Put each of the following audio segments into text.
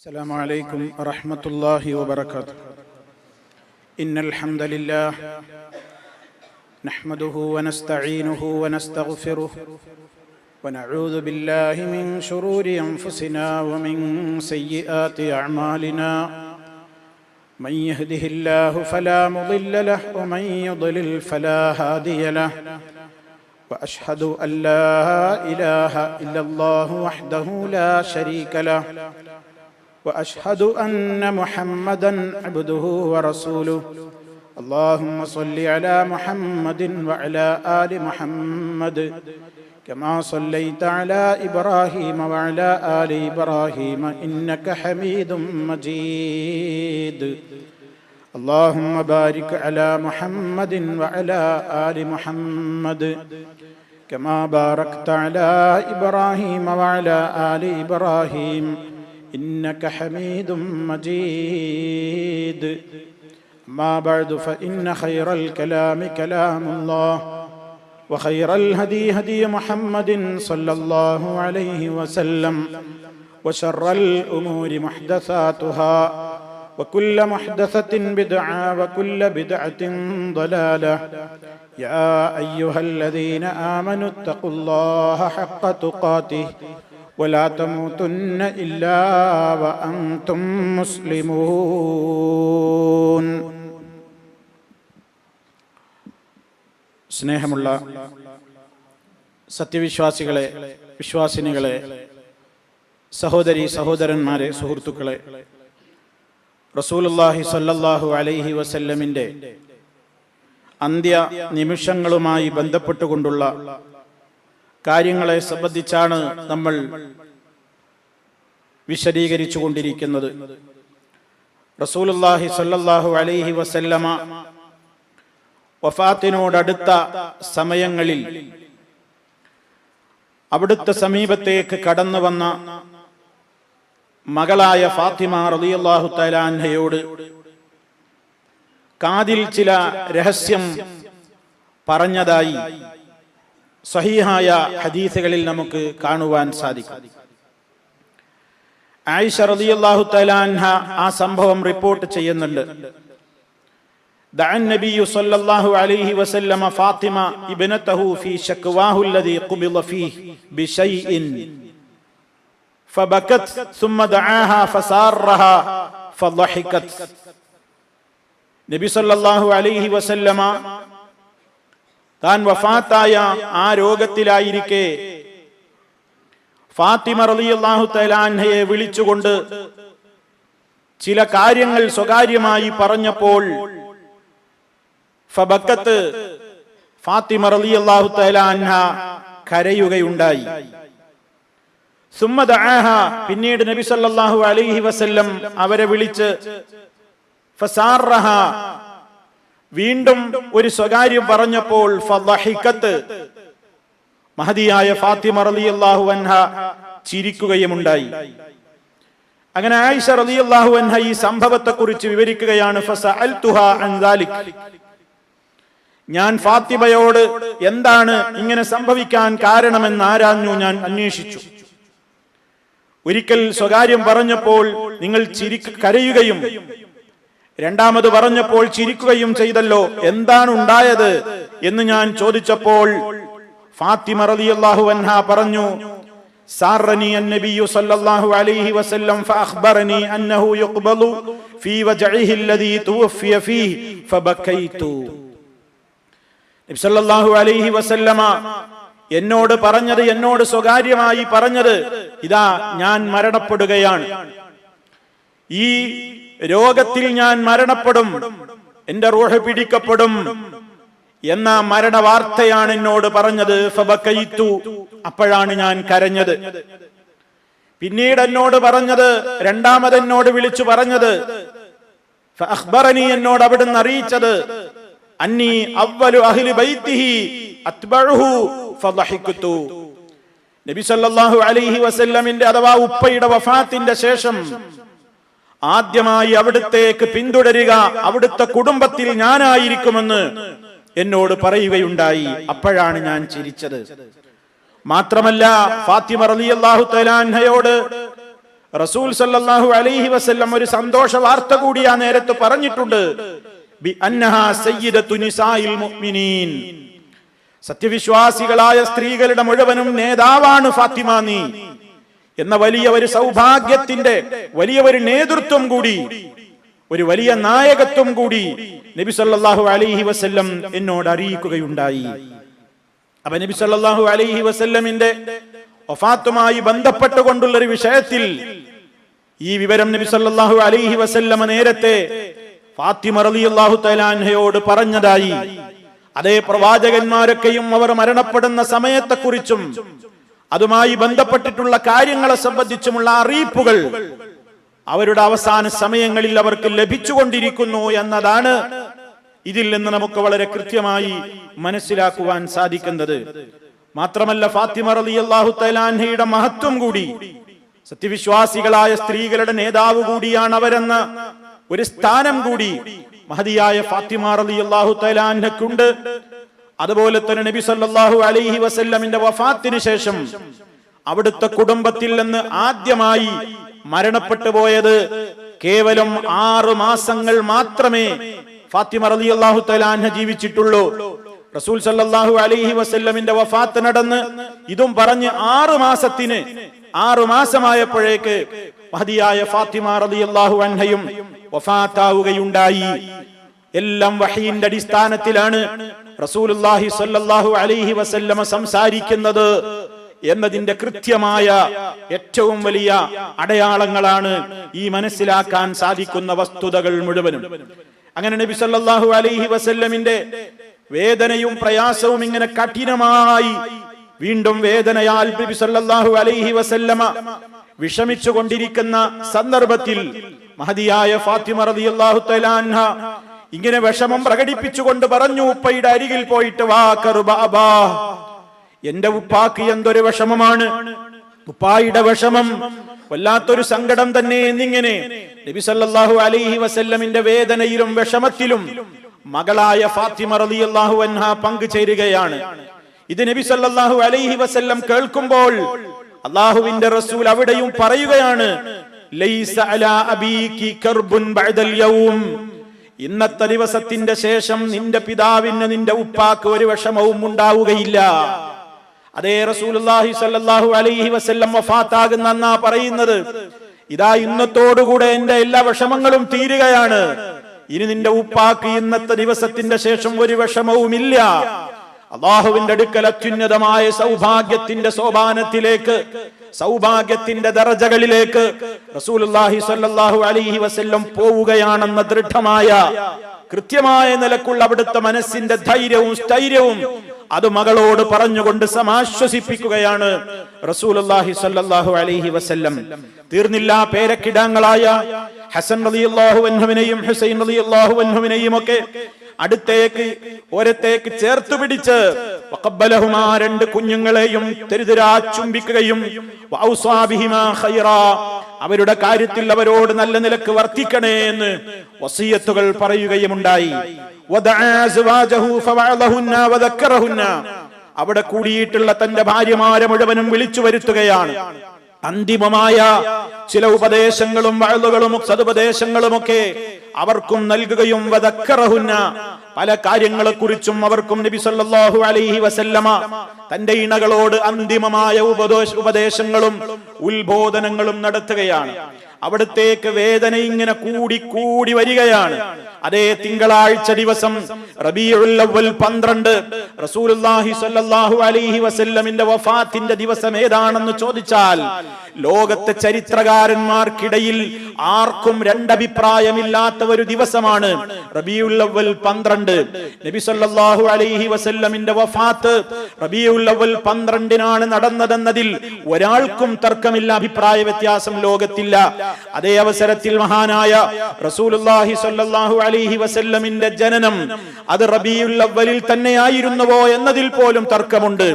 السلام عليكم ورحمة الله وبركاته. إن الحمد لله نحمده ونستعينه ونستغفره ونعوذ بالله من شرور أنفسنا ومن سيئات أعمالنا. من يهده الله فلا مضل له ومن يضلل فلا هادي له. وأشهد أن لا إله إلا الله وحده لا شريك له. وأشهد أن محمدًا عبده ورسوله. اللهم صل على محمد وعلى آل محمد كما صليت على إبراهيم وعلى آل إبراهيم إنك حميد مجيد. اللهم بارك على محمد وعلى آل محمد كما باركت على إبراهيم وعلى آل إبراهيم إنك حميد مجيد. ما بعد فإن خير الكلام كلام الله وخير الهدي هدي محمد صلى الله عليه وسلم وشر الأمور محدثاتها وكل محدثة بدعة وكل بدعة ضلالة. يا أيها الذين آمنوا اتقوا الله حق تقاته ولا تموتن إلا وأنتم مسلمون. സ്നേഹമുള്ള സത്യവിശ്വാസികളെ, വിശ്വാസിനികളെ, സഹോദരി സഹോദരന്മാരെ, സുഹൃത്തുക്കളെ, റസൂലുള്ളാഹി സ്വല്ലല്ലാഹു അലൈഹി വസല്ലമിന്റെ അന്ത്യ നിമിഷങ്ങളുമായി ബന്ധപ്പെട്ടുകൊണ്ടുള്ള കാര്യങ്ങളെ സംബന്ധിച്ചാണ് നമ്മൾ വിശദീകരിച്ചു കൊണ്ടിരിക്കുന്നത്. റസൂലുള്ളാഹി സ്വല്ലല്ലാഹു അലൈഹി വസല്ലമ വഫാത്തിനോടടുത്ത സമയങ്ങളിൽ അവിടുത്തെ സമീപത്തേക്ക് കടന്നു വന്ന മകളായ ഫാത്തിമ റളിയല്ലാഹു തആല അൻഹയോട് കാതിൽ ചില രഹസ്യം പറഞ്ഞതായി സഹീഹായ ഹദീസുകളിൽ നമുക്ക് കാണുവാൻ സാധിക്കും. ആയിഷ റളിയല്ലാഹു തആല അൻഹ ആ സംഭവം റിപ്പോർട്ട് ചെയ്യുന്നുണ്ട്. ദഅ നബിയു സ്വല്ലല്ലാഹു അലൈഹി വസല്ലമ ഫാത്തിമ ഇബ്നതഹു ഫീ ശക്വാഹു അല്ലദീ ഖുബിള ഫീഹി ബിശൈഇൻ ഫബകത് ثم ദഅാഹാ ഫസാറഹാ ഫളഹികത്. നബി സ്വല്ലല്ലാഹു അലൈഹി വസല്ലമ താൻ വഫാത്തായ ആ രോഗത്തിലായിരിക്കെ ഫാത്തിമ റളിയല്ലാഹു തആല അൻഹയെ വിളിച്ചുകൊണ്ട് ചില കാര്യങ്ങൾ സ്വകാര്യമായി പറഞ്ഞപ്പോൾ ഫബക്കത്ത് ഫാത്തിമ റളിയല്ലാഹു തആല അൻഹ കരയുകയുണ്ടായി. സുമ്മ ദഅാഹാ, പിന്നീട് നബി സല്ലല്ലാഹു അലൈഹി വസല്ലം അവരെ വിളിച്ച് ഫസാറഹാ, വീണ്ടും ഒരു സ്വകാര്യം പറഞ്ഞപ്പോൾ ഫളഹികത്ത്, മഹദിയായ ഫാത്തിമ റളിയല്ലാഹു അൻഹ ചിരിക്കുകയുമുണ്ടായി. അങ്ങനെ ആയിഷ റളിയല്ലാഹു അൻഹ ഈ സംഭവത്തെക്കുറിച്ച് വിവരിക്കുകയാണ്. ഫസഅൽതുഹാ അൻ ദാലിക്, ഞാൻ ഫാത്തിമയോട് എന്താണ് ഇങ്ങനെ സംഭവിക്കാൻ കാരണമെന്ന് ആരാഞ്ഞു, ഞാൻ അന്വേഷിച്ചു. ഒരിക്കൽ സ്വകാര്യം പറഞ്ഞപ്പോൾ നിങ്ങൾ കരയുകയും രണ്ടാമത് പറഞ്ഞപ്പോൾ ചിരിക്കുകയും ചെയ്തല്ലോ, എന്താണ് ഉണ്ടായത് എന്ന് ഞാൻ ചോദിച്ചപ്പോൾ ഫാത്തിമ റളിയല്ലാഹു അൻഹ പറഞ്ഞു, സാറനി അന്നബിയു സല്ലല്ലാഹു അലൈഹി വസല്ലം ഫഅഖ്ബറനി അന്നഹു യുഖ്ബലു ഫീ വജഇഹി അല്ലദീ തുവഫിയ ഫീഹി ഫബകൈതു. നബി സല്ലല്ലാഹു അലൈഹി വസല്ലമ എന്നോട് സ്വകാര്യമായി പറഞ്ഞത്, ഇതാ ഞാൻ മരണപ്പെടുകയാണ്, ഈ രോഗത്തിൽ ഞാൻ മരണപ്പെടും, എന്റെ റൂഹ് പിടിക്കപ്പെടും എന്ന മരണവാർത്തയാണ് എന്നോട് പറഞ്ഞത്. ഫബകൈതു, അപ്പോഴാണ് ഞാൻ കരഞ്ഞത്. പിന്നീട് എന്നോട് പറഞ്ഞത്, രണ്ടാമത് എന്നോട് വിളിച്ചു പറഞ്ഞത്, ഫഅഖ്ബറനി, എന്നോട് അവിടുന്ന് അറിയിച്ചത്, അന്നി അവ്വലു അഹ്ലി ബൈത്തിഹി അത്ബഉഹു ഫളഹിഖതു. നബി സല്ലല്ലാഹു അലൈഹി വസല്ലമിന്റെ അഥവാ ഉപ്പയുടെ വഫാത്തിന്റെ ശേഷം ആദ്യമായി അവിടുത്തേക്ക് പിന്തുടരുക അവിടുത്തെ കുടുംബത്തിൽ ഞാനായിരിക്കുമെന്ന് എന്നോട് പറയുകയുണ്ടായി. അപ്പോഴാണ് ഞാൻ ചിരിച്ചത്. മാത്രമല്ല ഫാത്തിമ റളിയല്ലാഹു തആല അൻഹയോട് റസൂൽ സല്ലല്ലാഹു അലൈഹി വസല്ലം ഒരു സന്തോഷ വാർത്ത കൂടി ആ നേരത്ത് പറഞ്ഞിട്ടുണ്ട്. ബി അന്നഹാ സയ്യിദത്തു നിസാഇൽ മുഅ്മിനീൻ, സത്യവിശ്വാസികളായ സ്ത്രീകളുടെ മുഴുവനും നേതാവാണ് ഫാത്തിമ നീ എന്ന വലിയ ഒരു സൗഭാഗ്യത്തിന്റെ വലിയ ഒരു നേതൃത്വം കൂടി, ഒരു വലിയ നായകത്വം കൂടി നബി സല്ലല്ലാഹു അലൈഹി വസല്ലം എന്നോട് അറിയിക്കുകയുണ്ടായി. അപ്പൊ നബി സല്ലല്ലാഹു അലൈഹി വസല്ലമിന്റെ വഫാത്തുമായി ബന്ധപ്പെട്ടുകൊണ്ടുള്ള ഒരു വിഷയത്തിൽ ഈ വിവരം നബി സല്ലല്ലാഹു അലൈഹി വസല്ലം നേരത്തെ ഫാത്തിമ റളിയല്ലാഹു തആല അൻഹയോട് പറഞ്ഞതായി, അതേ പ്രവാചകന്മാരൊക്കെയും അവർ മരണപ്പെടുന്ന സമയത്തെക്കുറിച്ചും അതുമായി ബന്ധപ്പെട്ടിട്ടുള്ള കാര്യങ്ങളെ സംബന്ധിച്ചുമുള്ള അറിയിപ്പുകൾ അവരുടെ അവസാന സമയങ്ങളിൽ അവർക്ക് ലഭിച്ചുകൊണ്ടിരിക്കുന്നു എന്നതാണ് ഇതിൽ നിന്ന് നമുക്ക് വളരെ കൃത്യമായി മനസ്സിലാക്കുവാൻ സാധിക്കുന്നത്. മാത്രമല്ല ഫാത്തിമ റളിയല്ലാഹു തആല അൻഹയുടെ മഹത്വം കൂടി, സത്യവിശ്വാസികളായ സ്ത്രീകളുടെ നേതാവ് കൂടിയാണ് അവരെന്ന ഒരു സ്ഥാനം കൂടി മഹദിയായ ഫാത്തിമ റളിയല്ലാഹു തആല അൻഹയ്ക്കുണ്ട്. അതുപോലെ തന്നെ നബി സല്ലല്ലാഹു അലൈഹി വസല്ലമിന്റെ വഫാത്തിന് ശേഷം അവിടുത്തെ കുടുംബത്തിൽ നിന്ന് ആദ്യമായി മരണപ്പെട്ടു പോയത് കേവലം 6 മാസങ്ങൾ മാത്രമേ ഫാത്തിമ റളിയല്ലാഹു തആല അൻഹ ജീവിച്ചിട്ടുള്ളൂ. റസൂൽ സല്ലല്ലാഹു അലൈഹി വസല്ലമിന്റെ വഫാത്ത് നടന്ന് ഇതും പറഞ്ഞ് 6 മാസമായപ്പോഴേക്ക് മഹദിയായ ഫാത്തിമ റളിയല്ലാഹു അൻഹയും വഫാത്താവുകയുണ്ടായി. എല്ലാം വഹീന്റെ അടിസ്ഥാനത്തിലാണ് റസൂലുള്ളാഹി സ്വല്ലല്ലാഹു അലൈഹി വസല്ലമ സംസാരിക്കുന്നത് എന്നതിന്റെ കൃത്യമായ ഏറ്റവും വലിയ അടയാളങ്ങളാണ് ഈ മനസ്സിലാക്കാൻ സാധിക്കുന്ന വസ്തുതകൾ മുഴുവനും. അങ്ങനെ നബി സല്ലല്ലാഹു അലൈഹി വസല്ലമിന്റെ വേദനയും പ്രയാസവും ഇങ്ങനെ കഠിനമായി വീണ്ടും വേദനയാൽ നബി സല്ലല്ലാഹു അലൈഹി വസല്ലമ വിഷമിച്ചു കൊണ്ടിരിക്കുന്ന സന്ദർഭത്തിൽ മഹദിയായ ഫാത്തിമ റളിയല്ലാഹു തആല അൻഹ ഇങ്ങനെ വിഷമം പ്രകടിപ്പിച്ചുകൊണ്ട് പറഞ്ഞു, ഉപ്പയുടെ അരികിൽ പോയിട്ട് വാ കർബാബാ, എന്റെ ഉപ്പാക്ക് എന്തൊരു വിഷമമാണ്, ഉപ്പായുടെ വിഷമം വല്ലാത്തൊരു സങ്കടം തന്നെ എന്നിങ്ങനെ നബി സല്ലല്ലാഹു അലൈഹി വസല്ലമിന്റെ വേദനയിലും വിഷമത്തിലും മകളായ ഫാത്തിമ റളിയല്ലാഹു അൻഹ പങ്കുചേരുകയാണ്. ഇത് നബി സല്ലല്ലാഹു അലൈഹി വസല്ലം കേൾക്കുമ്പോൾ അല്ലാഹുവിന്റെ റസൂൽ അവിടെയും പറയുകയാണ്, ലൈസ അലാ അബീകി കർബുൻ ബഅദൽ യൗം, ഇന്നത്തെ ദിവസത്തിന്റെ ശേഷം നിന്റെ പിതാവിന് നിന്റെ ഉപ്പാക്ക് ഒരു വിഷമവും ഉണ്ടാവുകയില്ല. അതേ റസൂലുള്ളാഹി സ്വല്ലല്ലാഹു അലൈഹി വസല്ലം വഫാത്താകുന്ന അന്നാ പറയുന്നത്, ഇതാ ഇന്നത്തോടുകൂടെ എന്റെ എല്ലാ വിഷമങ്ങളും തീരുകയാണ്, ഇനി നിന്റെ ഉപ്പാക്ക് ഇന്നത്തെ ദിവസത്തിന്റെ ശേഷം ഒരു വിഷമവുമില്ല. അല്ലാഹുവിന്റെ അടുക്കൽ അത്യുന്നതമായ സൗഭാഗ്യത്തിന്റെ സോപാനത്തിലേക്ക്, സൗഭാഗ്യത്തിന്റെ ദറജകളിലേക്ക് റസൂലുള്ളാഹി സ്വല്ലല്ലാഹു അലൈഹി വസല്ലം പോവുകയാണെന്ന ദൃഢമായ കൃത്യമായ നിലക്കുള്ള അവിടുത്തെ മനസ്സിന്റെ ധൈര്യവും സ്ഥൈര്യവും അത് മകളോട് പറഞ്ഞുകൊണ്ട് സമാശ്വസിപ്പിക്കുകയാണ് റസൂലുള്ളാഹി സ്വല്ലല്ലാഹു അലൈഹി വസല്ലം. തീർന്നില്ല, പേരക്കിടാങ്ങളായ ഹസൻ റളിയല്ലാഹു അൻഹുവിനെയും ഹുസൈൻ റളിയല്ലാഹു അൻഹുവിനെയും ഒക്കെ അടുത്തേക്ക് ഒരത്തേക്ക് ചേർത്ത് പിടിച്ച് വഖബ്ബലഹുമാ, 2 കുഞ്ഞുങ്ങളെയും തെരുതെരാ ചുംബിക്കുകയും വഔസാ ബിഹിമാ ഖൈറാ, അവരുടെ കാര്യത്തിൽ അവരോട് നല്ല നിലക്ക് വർത്തിക്കണേ എന്ന് വസിയത്തുകൾ പറയുകയുമുണ്ടായി. വദഅ അസ്വാജഹു ഫവഅലഹുന്ന വദക്കറഹുന്ന, അവിടെ കൂടിയിട്ടുള്ള തന്റെ ഭാര്യമാരെ മുഴുവനും വിളിച്ചു വരുത്തുകയാണ്. അന്തിമമായ ചില ഉപദേശങ്ങളും വഅളുകളും സദുപദേശങ്ങളുമൊക്കെ അവർക്കും നൽകുകയും വദക്കറഹുന്ന, പല കാര്യങ്ങളെക്കുറിച്ചും അവർക്കും നബി സല്ലല്ലാഹു അലൈഹി വസല്ലമ തന്റെ ഇണകളോട് അന്തിമമായ ഉപദേശങ്ങളും ഉത്ബോധനങ്ങളും നടത്തുകയാണ്. അവിടത്തേക്ക് വേദന ഇങ്ങനെ കൂടി കൂടി വരികയാണ്. അതേ തിങ്കളാഴ്ച ദിവസം റബീഉൽ അവ്വൽ 12 റസൂലുള്ളാഹി സ്വല്ലല്ലാഹു അലൈഹി വസല്ലമിന്റെ വഫാത്തിന്റെ ദിവസം ഏതാണെന്ന് ചോദിച്ചാൽ ലോകത്തെ ചരിത്രകാരന്മാർക്കിടയിൽ ആർക്കും 2 അഭിപ്രായമില്ലാത്ത ഒരു ദിവസമാണ് റബീഉൽ അവ്വൽ 12. നബി സല്ലല്ലാഹു അലൈഹി വസല്ലമിന്റെ വഫാത്ത് റബീഉൽ അവ്വൽ 12-നാണ് നടന്നതെന്നതിൽ ഒരാൾക്കും തർക്കമില്ല, അഭിപ്രായ വ്യത്യാസം ലോകത്തില്ല. അതേ അവസരത്തിൽ മഹാനായ റസൂലുള്ളാഹി സ്വല്ലല്ലാഹു അലൈഹി വസല്ലമിന്റെ ജനനം അത് റബീഉൽ അവ്വലിൽ തന്നെയായിരുന്നുവോ എന്നതിൽ പോലും തർക്കമുണ്ട്.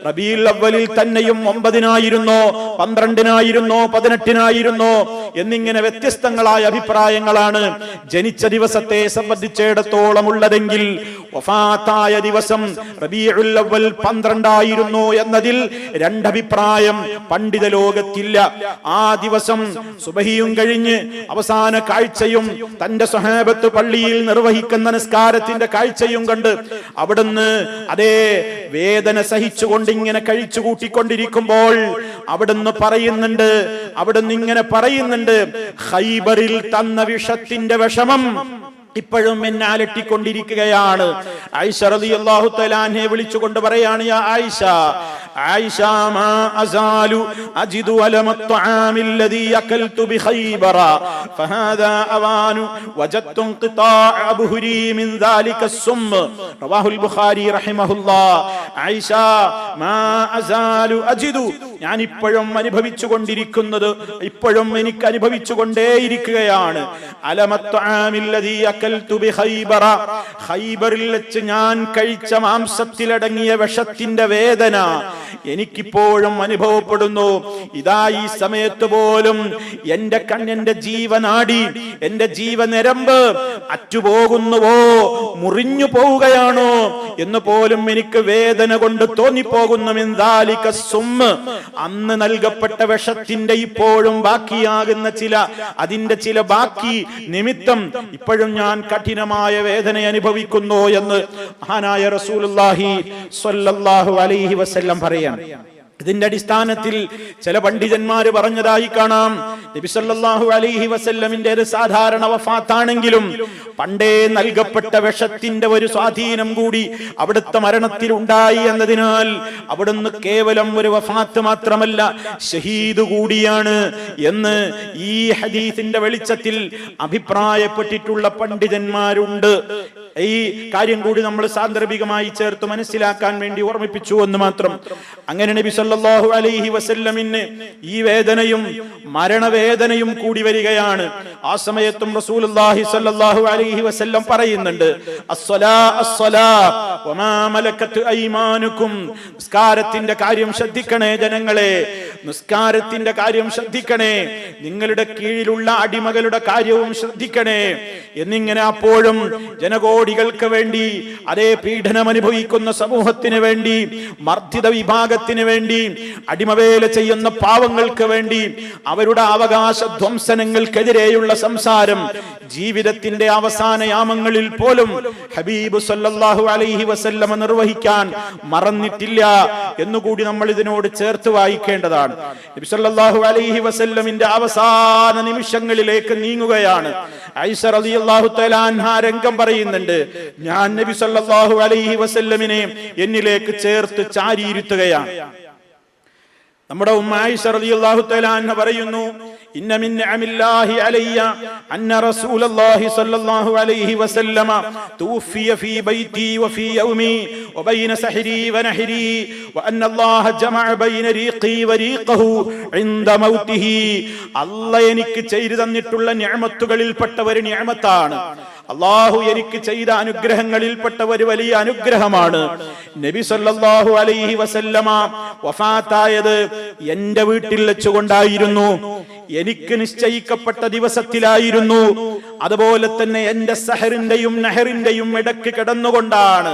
റബീഉൽ അവ്വലിൽ തന്നെയും 9-നായിരുന്നോ 12-നായിരുന്നോ 18-നായിരുന്നോ എന്നിങ്ങനെ വ്യത്യസ്തങ്ങളായ അഭിപ്രായങ്ങളാണ് ജനിച്ച ദിവസത്തെ സംബന്ധിച്ചിടത്തോളം ഉള്ളതെങ്കിൽ വഫാത്തായ ദിവസം റബീഉൽ അവ്വൽ 12 ആയിരുന്നു എന്നതിൽ രണ്ടഭിപ്രായം പണ്ഡിത ലോകത്തില്ല. ആ ദിവസം സുബഹിയും കഴിഞ്ഞ് അവസാന കാഴ്ചയും തന്റെ സ്വഹാബത്ത് പള്ളിയിൽ നിർവഹിക്കുന്ന നിസ്കാരത്തിന്റെ കാഴ്ചയും കണ്ട് അവിടുന്ന് അതേ വേദന സഹിച്ചുകൊണ്ട് ഇങ്ങനെ കഴിച്ചു കൂട്ടിക്കൊണ്ടിരിക്കുമ്പോൾ അവിടുന്ന് ഇങ്ങനെ പറയുന്നുണ്ട്, ഖൈബറിൽ തന്ന വിഷത്തിന്റെ വിഷമം ഇപ്പോഴും എന്നെ അലട്ടിക്കൊണ്ടിരിക്കുകയാണ്. ആയിഷ റളിയല്ലാഹു തആല അൻഹയെ വിളിച്ചുകൊണ്ട് പറയാണ്, യാ ആയിഷ മാ അസാലു അജിദു അലമത് ത്വആമിൽ ലദീ അകൽതു ബിഖൈബറ ഫഹാദാ അവാനു വജദ്തു ഖിതാഅ അബ്ഹുരി മിൻ ദാലിക അസ്സും. റവാഹുൽ ബുഖാരി റഹിമഹുല്ലാഹ്. ആയിഷ മാ അസാലു അജിദു, ഞാൻ ഇപ്പോഴും അനുഭവിച്ചുകൊണ്ടിരിക്കുന്നത്, ഇപ്പോഴും എനിക്ക് അനുഭവിച്ചുകൊണ്ടേയിരിക്കുകയാണ്. അലമത് ത്വആമിൽ ലദീ അകൽതു ബിഖൈബറ, ഖൈബറിൽ വെച്ച് ഞാൻ കഴിച്ച മാംസത്തിലടങ്ങിയ വിഷത്തിന്റെ വേദന എനിക്കിപ്പോഴും അനുഭവപ്പെടുന്നു. ഇതാ ഈ സമയത്ത് പോലും എന്റെ ജീവനാടി, എന്റെ ജീവനരമ്പ് അറ്റുപോകുന്നുവോ, മുറിഞ്ഞു പോവുകയാണോ എന്ന് പോലും എനിക്ക് വേദന കൊണ്ട് തോന്നിപ്പോകുന്നു. അന്ന് നൽകപ്പെട്ട വിഷത്തിന്റെ ഇപ്പോഴും ബാക്കിയാകുന്ന അതിന്റെ ചില ബാക്കി നിമിത്തം ഇപ്പോഴും ഞാൻ കഠിനമായ വേദന അനുഭവിക്കുന്നു എന്ന് മഹാനായ റസൂലുള്ളാഹി സ്വല്ലല്ലാഹു അലൈഹി വസല്ലം പറയാണ്. ഇതിന്റെ അടിസ്ഥാനത്തിൽ ചില പണ്ഡിതന്മാര് പറഞ്ഞതായി കാണാം, നബി സല്ലല്ലാഹു അലൈഹി വസല്ലമിന്റെ ഒരു സാധാരണ വഫാത്താണെങ്കിലും പണ്ടേ നൽകപ്പെട്ട വിഷത്തിന്റെ ഒരു സ്വാധീനം കൂടി അവിടുത്തെ മരണത്തിൽ ഉണ്ടായി എന്നതിനാൽ അവിടുന്ന് കേവലം ഒരു വഫാത്ത് മാത്രമല്ല, ഷഹീദ് കൂടിയാണ് എന്ന് ഈ ഹദീസിന്റെ വെളിച്ചത്തിൽ അഭിപ്രായപ്പെട്ടിട്ടുള്ള പണ്ഡിതന്മാരുണ്ട്. ഈ കാര്യം കൂടി നമ്മൾ സാന്ദർഭികമായി ചേർത്ത് മനസ്സിലാക്കാൻ വേണ്ടി ഓർമ്മിപ്പിച്ചു എന്ന് മാത്രം. അങ്ങനെ നബി സല്ലല്ലാഹു അലൈഹി വസല്ലമിന് ഈ വേദനയും മരണവേദനയും കൂടി വരികയാണ്. ആ സമയത്തും റസൂലുള്ളാഹി സ്വല്ലല്ലാഹു അലൈഹി വസല്ലം പറയുന്നുണ്ട്, അസ്സലാ അസ്സലാ വമാ മലക്കത് അയ്മാനുക്കും. നിസ്കാരത്തിന്റെ കാര്യം ശ്രദ്ധിക്കണേ ജനങ്ങളെ, നിസ്കാരത്തിന്റെ കാര്യം ശ്രദ്ധിക്കണേ, നിങ്ങളുടെ കീഴിലുള്ള അടിമകളുടെ കാര്യവും ശ്രദ്ധിക്കണേ എന്നിങ്ങനെ അപ്പോഴും ജനകോടികൾക്ക് വേണ്ടി, അതേ പീഡനം അനുഭവിക്കുന്ന സമൂഹത്തിന് വേണ്ടി, മർദ്ദിത വിഭാഗത്തിന് വേണ്ടി, അടിമവേല ചെയ്യുന്ന പാവങ്ങൾക്ക് വേണ്ടി, അവരുടെ അവകാശ ധ്വംസനങ്ങൾക്കെതിരെയുള്ള സംസാരം ജീവിതത്തിന്റെ അവസാന യാമങ്ങളിൽ പോലും ഹബീബ് സല്ലല്ലാഹു അലൈഹി വസല്ലം നിർവഹിക്കാൻ മറന്നിട്ടില്ല എന്നുകൂടി നമ്മൾ ഇതിനോട് ചേർത്ത് വായിക്കേണ്ടതാണ്. നബി സല്ലല്ലാഹു അലൈഹി വസല്ലമിന്റെ അവസാന നിമിഷങ്ങളിലേക്ക് നീങ്ങുകയാണ്. ആയിഷ റളിയല്ലാഹു തആല അൻഹ രംഗം പറയുന്നുണ്ട്, ഞാൻ നബി സല്ലല്ലാഹു അലൈഹി വസല്ലമിനെ എന്നിലേക്ക് ചേർത്ത് ചാരിയിരുത്തുകയാണ്. നമ്മുടെ ഉമ്മ ആയിഷ റളിയല്ലാഹു തആല അൻഹ പറയുന്നു, ഇന്ന മിൻ നിഅമില്ലാഹി അലയ്യ അന്ന റസൂലല്ലാഹി സ്വല്ലല്ലാഹു അലൈഹി വസല്ലമ തൂഫിയ ഫീ ബൈതി വഫീ യൗമി വബൈന സഹരി വനഹരി വഅന്ന അല്ലാഹ ജമഅ ബൈന റീഖി വരീഖഹു ഇൻദ മൗതിഹി. അല്ലാഹ് എനിക്ക് ചെയ്തു തന്നിട്ടുള്ള നിഅമത്തുകളിൽപ്പെട്ട ഒരു നിഅമത്താണ്, അല്ലാഹു എനിക്ക് ചെയ്ത അനുഗ്രഹങ്ങളിൽപ്പെട്ട ഒരു വലിയ അനുഗ്രഹമാണ്. നബി സല്ലല്ലാഹു അലൈഹി വസല്ലമ വഫാത്തായത് എന്റെ വീട്ടിൽ വെച്ചുകൊണ്ടായിരുന്നു, എനിക്ക് നിശ്ചയിക്കപ്പെട്ട ദിവസത്തിലായിരുന്നു. അതുപോലെ തന്നെ എന്റെ സഹറിന്റെയും നഹറിന്റെയും ഇടക്ക് കിടന്നുകൊണ്ടാണ്,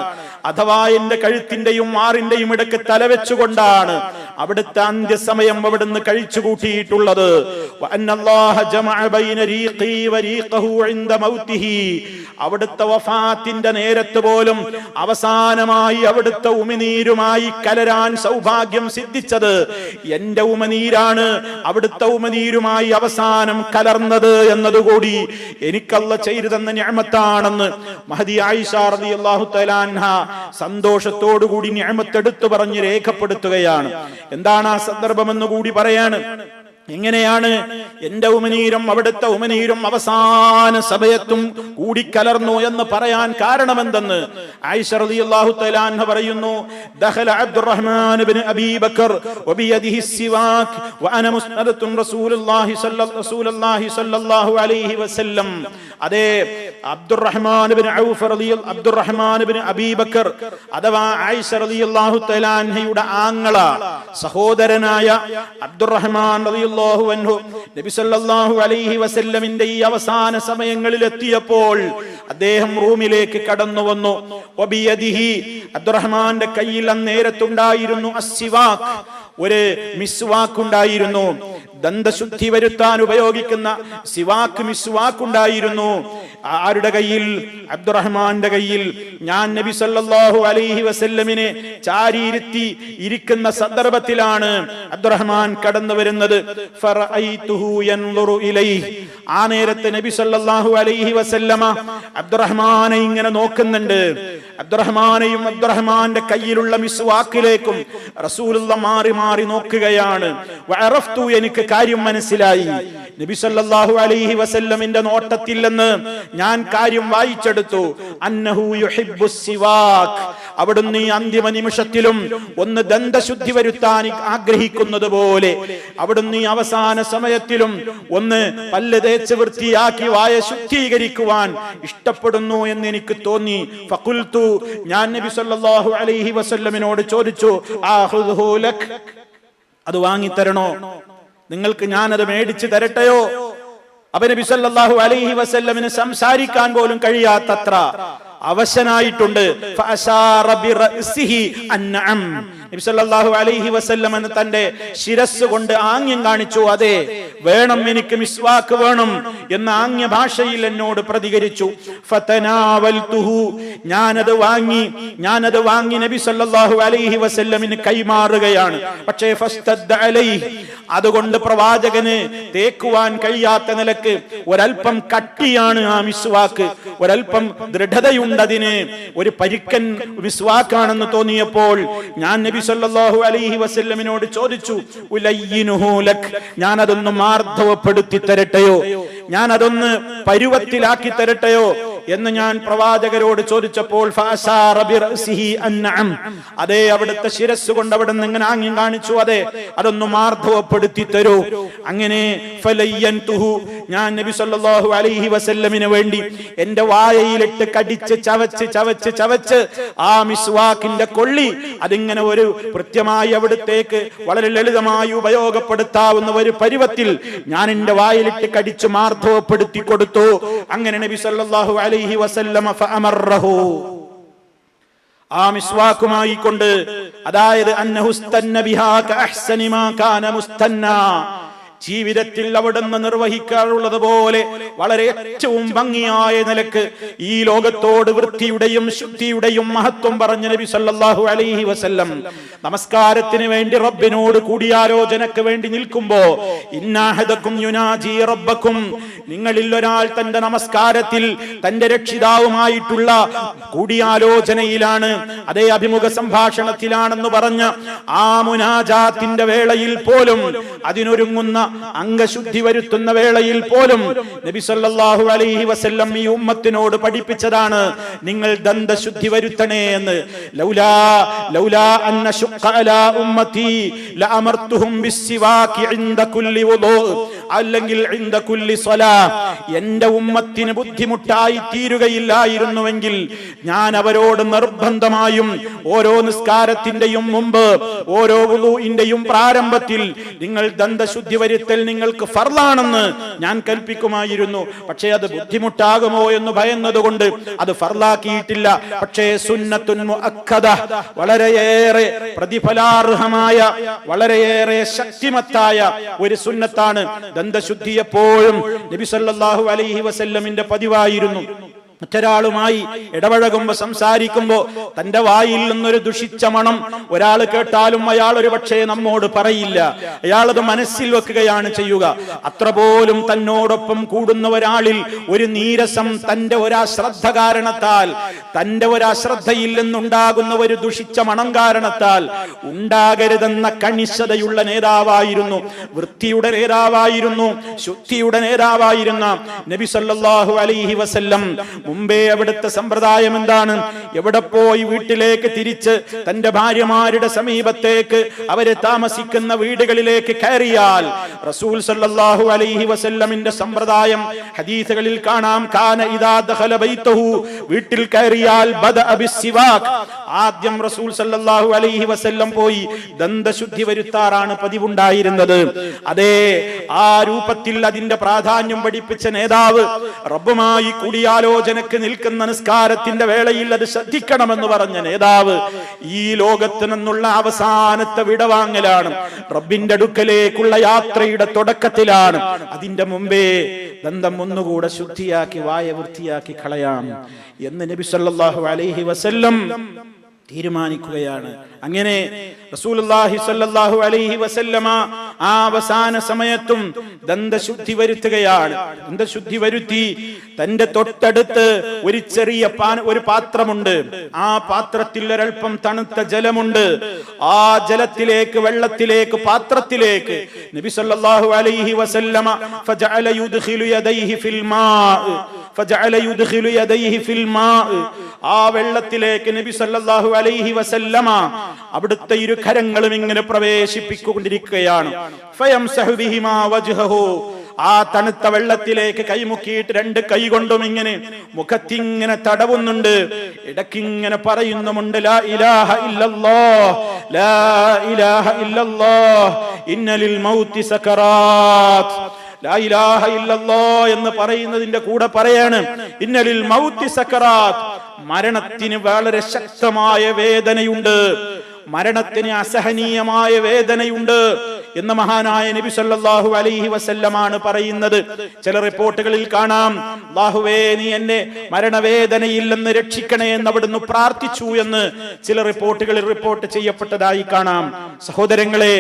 അഥവാ എന്റെ കഴുത്തിന്റെയും മാറിന്റെയും ഇടക്ക് തലവെച്ചുകൊണ്ടാണ് അവിടുത്തെ അന്ത്യസമയം അവിടുന്ന് കഴിച്ചു കൂട്ടിയിട്ടുള്ളത്. അവിടുത്തെ വഫാത്തിന്റെ നേരത്ത് പോലും അവസാനമായി അവിടുത്തെ ഉമിനീരുമായി കലരാൻ സൗഭാഗ്യം സിദ്ധിച്ചത് എന്റെ ഉമനീരാണ്, അവിടുത്തെ ഉമനീരുമായി അവസാനം കലർന്നത് എന്നതുകൂടി എനിക്കല്ല ചെയ്തു തന്ന നിഅമത്താണെന്ന് മഹദി ആയിഷ റളിയല്ലാഹു തആല അൻഹ സന്തോഷത്തോടുകൂടി നിഅമത്ത് എടുത്തു പറഞ്ഞ് രേഖപ്പെടുത്തുകയാണ്. എന്താണ് ആ സന്ദർഭമെന്ന് കൂടി പറയാണ്. എങ്ങനെയാണ് എന്റെ ഉമനീരും അവിടുത്തെ ഉമനീരും അവസാന സമയത്തും കൂടിക്കലർന്നു എന്ന് പറയാൻ കാരണമെന്തെന്ന് ആയിഷ റളിയല്ലാഹു തആല അൻഹ പറയുന്നു, ദഖല അബ്ദുറഹ്മാൻ ഇബ്നു അബീ ബക്കർ വബിയദിഹി സിവാക് വഅന മുസ്നദത്തുൻ റസൂലുള്ളാഹി സ്വല്ലല്ലാഹു അലൈഹി വസല്ലം. അതേ അബ്ദുറഹ്മാൻ ഇബ്നു ഔഫ് അബ്ദുറഹ്മാൻ ഇബ്നു അബീ ബക്കർ അഥവാ ആയിഷ റളിയല്ലാഹു തആല അൻഹയുടെ ആങ്ങള സഹോദരനായ അബ്ദുറഹ്മാൻ റളിയല്ലാഹു റളിയല്ലാഹു അൻഹു നബി സല്ലല്ലാഹു അലൈഹി വസല്ലമിന്റെ ഈ അവസാന സമയങ്ങളിൽ എത്തിയപ്പോൾ അദ്ദേഹം റൂമിലേക്ക് കടന്നു വന്നു. വബിയദിഹി അബ്ദുറഹ്മാന്റെ കയ്യിൽ അന്നേരത്തുണ്ടായിരുന്നു അസ്സിവാക്ക്, ഒരു മിസ്വാക്ക് ഉണ്ടായിരുന്നു. ദന്തശുദ്ധി വരുത്താൻ ഉപയോഗിക്കുന്ന സിവാക്ക് മിസ്വാക്ക് ഉണ്ടായിരുന്നു. ആരുടെ കയ്യിൽ? അബ്ദുറഹ്മാന്റെ കയ്യിൽ. ഞാൻ നബി സല്ലല്ലാഹു അലൈഹി വസല്ലമിനെ ചാരിയിരുത്തി ഇരിക്കുന്ന സന്ദർഭത്തിലാണ് അബ്ദുറഹ്മാൻ കടന്നു വരുന്നത്. ഫറഅയ്തുഹു യൻദുറു ഇലൈഹി, ആ നേരത്തെ നബി സല്ലല്ലാഹു അലൈഹി വസല്ലമ അബ്ദുറഹ്മാനെ ഇങ്ങനെ നോക്കുന്നുണ്ട്. അബ്ദുറഹ്മാനെയും അബ്ദുറഹ്മാന്റെ കയ്യിലുള്ള മിസ്വാക്കിലേക്കും റസൂലുള്ളാഹി മാറി മാറി നോക്കുകയാണ്. വഅറഫ്തു, എനിക്ക് കാര്യം മനസ്സിലായി. നബി സല്ലല്ലാഹു അലൈഹി വസല്ലമിന്റെ നോട്ടത്തിൽ നിന്ന് ഞാൻ കാര്യം വായിച്ചെടുത്തു. അന്നഹു യുഹിബ്ബുസ് സിവാക്, അവിടുന്ന് ഈ അന്തിമ നിമിഷത്തിലും ഒന്ന് ദന്തശുദ്ധി വരുത്താൻ ആഗ്രഹിക്കുന്നത് പോലെ അവിടുന്ന് ഈ അവസാന സമയത്തിലും ഒന്ന് പല്ല് തേച്ച് വൃത്തിയാക്കി വായ ശുദ്ധീകരിക്കുവാൻ ഇഷ്ടപ്പെടുന്നു എന്ന് എനിക്ക് തോന്നി. ഫഖുൽതു, ഞാൻ നബി സല്ലല്ലാഹു അലൈഹി വസല്ലമിനോട് ചോദിച്ചു, ആഖുദുഹു ലക്, അത് വാങ്ങിത്തരണോ, നിങ്ങൾക്ക് ഞാനത് മേടിച്ചു തരട്ടെയോ? അപ്പൊ നബി സല്ലല്ലാഹു അലൈഹി വസല്ലമിന് സംസാരിക്കാൻ പോലും കഴിയാത്തത്ര അവശനായിട്ടുണ്ട്. ഫഅശാറ ബിറഅസിഹി അൻഅം, നബി സല്ലല്ലാഹു അലൈഹി വസല്ലം തന്റെ ശിരസ് കൊണ്ട് ആംഗ്യം കാണിച്ചു. അതെ, വേണം, എനിക്ക് മിസ്വാക്ക് വേണം എന്ന ആംഗ്യ ഭാഷയിൽ എന്നോട് പ്രതികരിച്ചു. ഫതനാവൽതുഹു, ഞാനത് വാങ്ങി നബി സല്ലല്ലാഹു അലൈഹി വസല്ലമിന് കൈമാറുകയാണ്. പക്ഷേ ഫസ്തദ്ദ അലൈഹി, അതുകൊണ്ട് പ്രവാചകന് തേക്കുവാൻ കഴിയാത്ത നിലക്ക് ഒരൽപ്പം കട്ടിയാണ് ആ മിസ്വാക്ക്, ഒരൽപ്പം ദൃഢതയുണ്ടതിന്, ഒരു പരിക്കൻ മിസ്വാക്കാണെന്ന് തോന്നിയപ്പോൾ ഞാൻ നബി സല്ലല്ലാഹു അലൈഹി വസല്ലമിനോട് ചോദിച്ചു, ഉലയ്യിനുഹു ലക്, ഞാൻ അതൊന്ന് മാർദ്ദവപ്പെടുത്തി തരട്ടെയോ, ഞാൻ അതൊന്ന് പരുവത്തിലാക്കി തരട്ടെയോ എന്ന് ഞാൻ പ്രവാചകരോട് ചോദിച്ചപ്പോൾ ഫഅശാറ ബിറഅസിഹി അൻഅം, അതേ, അവിടുത്തെ ശിരസ് കൊണ്ട് അവിടുന്ന് ഇങ്ങനെ ആംഗ്യം കാണിച്ചു, അതെ, അതൊന്ന് മാർദ്ദവപ്പെടുത്തി തരൂ. അങ്ങനെ ഫലയ്യൻതുഹു, ഞാൻ നബി സല്ലല്ലാഹു അലൈഹി വസല്ലമിന് വേണ്ടി എന്റെ വായയിലിട്ട് കടിച്ച് ചവച്ച് ആ മിസ്വാക്കിന്റെ കൊള്ളി അതിങ്ങനെ ഒരു കൃത്യമായി അവിടത്തേക്ക് വളരെ ലളിതമായി ഉപയോഗപ്പെടുത്താവുന്ന ഒരു പരുവത്തിൽ ഞാൻ എന്റെ വായിലിട്ട് കടിച്ച് മാർദ്ദവപ്പെടുത്തി കൊടുത്തു. അങ്ങനെ നബി സല്ലല്ലാഹു അലൈഹി വസല്ലമ ഫഅമറഹു, ആ മിസ്വാക്കുമായി കൊണ്ട്, അതായത് അന്നഹുസ്തന്ന ബിഹാ കഅഹ്സനി മാ കാന മുസ്തന്ന, ജീവിതത്തിൽ അവിടുന്ന് നിർവഹിക്കാറുള്ളത് പോലെ വളരെ ഏറ്റവും ഭംഗിയായ നിലക്ക് ഈ ലോകത്തോട് വൃത്തിയുടെയും ശുദ്ധിയുടെയും മഹത്വം പറഞ്ഞ നബി സല്ലല്ലാഹു അലൈഹി വസല്ലം നമസ്കാരത്തിന് വേണ്ടി റബ്ബിനോട് കൂടിയാലോചനക്ക് വേണ്ടി നിൽക്കുമ്പോ, ഇന്നഹദകും യുനാജി റബ്ബക്കും, നിങ്ങളിൽ ഒരാൾ തന്റെ നമസ്കാരത്തിൽ തന്റെ രക്ഷിതാവുമായിട്ടുള്ള കൂടിയാലോചനയിലാണ്, അതേ, അഭിമുഖ സംഭാഷണത്തിലാണെന്ന് പറഞ്ഞ ആ മുനാജാത്തിന്റെ വേളയിൽ പോലും, അതിനൊരുങ്ങുന്ന അംഗശുദ്ധി വരുത്തുന്ന വേളയിൽ പോലും നബി സല്ലല്ലാഹു അലൈഹി വസല്ലം ഈ ഉമ്മത്തിനോട് പഠിപ്പിച്ചതാണ്, നിങ്ങൾ ദന്തശുദ്ധി വരുത്തണേ എന്ന്. ലൗലാ അന്ന ശുഖ അലാ ഉമ്മതി ലഅമർതുഹും ബിസ്സിവാകി ഇൻദ കുല്ലി വുദൂ, അല്ലെങ്കിൽ ഇൻദ കുല്ലി സ്വലാ, എന്റെ ഉമ്മത്തിന് ബുദ്ധിമുട്ടായി തീരുകയില്ലായിരുന്നുവെങ്കിൽ ഞാൻ അവരോട് നിർബന്ധമായും ഓരോ നിസ്കാരത്തിന്റെയും മുമ്പ്, ഓരോ വുദൂഇന്റെയും പ്രാരംഭത്തിൽ നിങ്ങൾ ദന്തശുദ്ധി വരുത്തൽ നിങ്ങൾക്ക് ഫർളാണെന്ന് ഞാൻ കൽപ്പിക്കുമായിരുന്നു. പക്ഷേ അത് ബുദ്ധിമുട്ടാകുമോ എന്ന് ഭയന്നതുകൊണ്ട് അത് ഫർളാക്കിയിട്ടില്ല. പക്ഷേ സുന്നത്തുൻ മുഅക്കദ, വളരെയേറെ പ്രതിഫലാർഹമായ, വളരെയേറെ ശക്തിമത്തായ ഒരു സുന്നത്താണ് ദന്തശുദ്ധി. എപ്പോഴും നബി സല്ലല്ലാഹു അലൈഹി വസല്ലമിന്റെ പതിവായിരുന്നു മറ്റൊരാളുമായി ഇടപഴകുമ്പോ, സംസാരിക്കുമ്പോ തന്റെ വായിൽ നിന്നൊരു ദുഷിച്ച മണം ഒരാൾ കേട്ടാലും അയാൾ ഒരു പക്ഷേ നമ്മോട് പറയില്ല, അയാളത് മനസ്സിൽ വെക്കുകയാണ് ചെയ്യുക. അത്ര പോലും തന്നോടൊപ്പം കൂടുന്ന ഒരാളിൽ ഒരു നീരസം തന്റെ ഒരശ്രദ്ധ കാരണത്താൽ, തന്റെ ഒരശ്രദ്ധയിൽ നിന്നുണ്ടാകുന്ന ഒരു ദുഷിച്ച മണം കാരണത്താൽ ഉണ്ടാകരുതെന്ന കണിശതയുള്ള നേതാവായിരുന്നു, വൃത്തിയുടെ നേതാവായിരുന്നു, ശുദ്ധിയുടെ നേതാവായിരുന്ന നബി സല്ലല്ലാഹു അലൈഹി വസല്ലം മുമ്പേ അവിടുത്തെ സമ്പ്രദായം എന്താണ്? എവിടെ പോയി വീട്ടിലേക്ക് തിരിച്ച് തന്റെ ഭാര്യമാരുടെ സമീപത്തേക്ക് അവര് താമസിക്കുന്ന വീടുകളിലേക്ക് കയറിയാൽ റസൂൽ സല്ലല്ലാഹു അലൈഹി വസല്ലമിന്റെ സമ്പ്രദായം ഹദീസുകളിൽ കാണാം. കാന ഇദാ ദഖല ബൈതഹു, വീട്ടിൽ കയറിയാൽ ബദഅ ബിസ്സിവാക്, ആദ്യം റസൂൽ സല്ലല്ലാഹു അലൈഹി വസല്ലം പോയി ദന്തശുദ്ധി വരുത്താറാണ് പതിവുണ്ടായിരുന്നത്. അതേ ആ രൂപത്തിൽ അതിന്റെ പ്രാധാന്യം പഠിപ്പിച്ച നേതാവ് റബ്ബുമായി കൂടിയാലോചനക്ക് നിൽക്കുന്ന നിസ്കാരത്തിന്റെ വേളയിൽ അത് ശ്രദ്ധിക്കണമെന്ന് പറഞ്ഞ നേതാവ് ഈ ലോകത്ത് നിന്നുള്ള അവസാനത്തെ വിടവാങ്ങലാണ്, റബ്ബിന്റെ അടുക്കലേക്കുള്ള യാത്രയുടെ തുടക്കത്തിലാണ്. അതിന്റെ മുമ്പേ ദന്തം ഒന്നുകൂടെ ശുദ്ധിയാക്കി വായ വൃത്തിയാക്കി കളയാം എന്ന് നബി സല്ലല്ലാഹു അലൈഹി വസല്ലം തീരുമാനിക്കുകയാണ്. അങ്ങനെ റസൂലുള്ളാഹി സ്വല്ലല്ലാഹു അലൈഹി വസല്ലമ ആ അവസാന സമയത്തും ദന്തശുദ്ധി വരുത്തുകയാണ്. ദന്തശുദ്ധി വരുത്തി തന്റെ തൊട്ടടുത്ത് ഒരു ചെറിയ ഒരു പാത്രമുണ്ട്. ആ പാത്രത്തിൽ ഒരൽപ്പം തണുത്ത ജലമുണ്ട്. ആ ജലത്തിലേക്ക്, വെള്ളത്തിലേക്ക്, പാത്രത്തിലേക്ക് നബി സല്ലല്ലാഹു അലൈഹി വസല്ലമ ഫജഅല യുദ്ഖിലു യദൈഹി ഫിൽ മാഅ് ഫജഅല യുദ്ഖിലു യദൈഹി ഫിൽ മാഅ്, ആ വെള്ളത്തിലേക്ക് നബി സല്ലല്ലാഹു അലൈഹി വസല്ലമ അവിടുത്തെ ഇരു കരങ്ങളും ഇങ്ങനെ പ്രവേശിപ്പിച്ചുകൊണ്ടിരിക്കുകയാണ്. ഫയംസഹു ബിഹിമാ വജ്ഹഹു, ആ തണുത്ത വെള്ളത്തിലേക്ക് കൈമുക്കിയിട്ട് രണ്ട് കൈ കൊണ്ടും ഇങ്ങനെ മുഖത്തിങ്ങനെ തടവുന്നുണ്ട്. ഇടയ്ക്കിങ്ങനെ പറയുന്നുമുണ്ട്, ലാ ഇലാഹ ഇല്ലല്ലാഹ് ലാ ഇലാഹ ഇല്ലല്ലാഹ് ഇന്നലിൽ മൗതി സകറാത്ത്. ലാ ഇലാഹ ഇല്ലല്ലാഹ് എന്ന് പറയുന്നതിന്റെ കൂടെ പറയാണ്, ഇന്നലിൽ മൗതി സകറാത്ത്, മരണത്തിന് വളരെ ശക്തമായ വേദനയുണ്ട്, മരണത്തിന് അസഹനീയമായ വേദനയുണ്ട് എന്ന് മഹാനായ നബി സല്ലല്ലാഹു അലൈഹി വസല്ലമാണ് പറയുന്നത്. ചില റിപ്പോർട്ടുകളിൽ കാണാം, അല്ലാഹുവേ നീ എന്നെ മരണവേദനയിൽ നിന്ന് രക്ഷിക്കണേ എന്ന് അവിടുന്ന് പ്രാർത്ഥിച്ചു എന്ന് ചില റിപ്പോർട്ടുകളിൽ റിപ്പോർട്ട് ചെയ്യപ്പെട്ടതായി കാണാം. സഹോദരങ്ങളെ,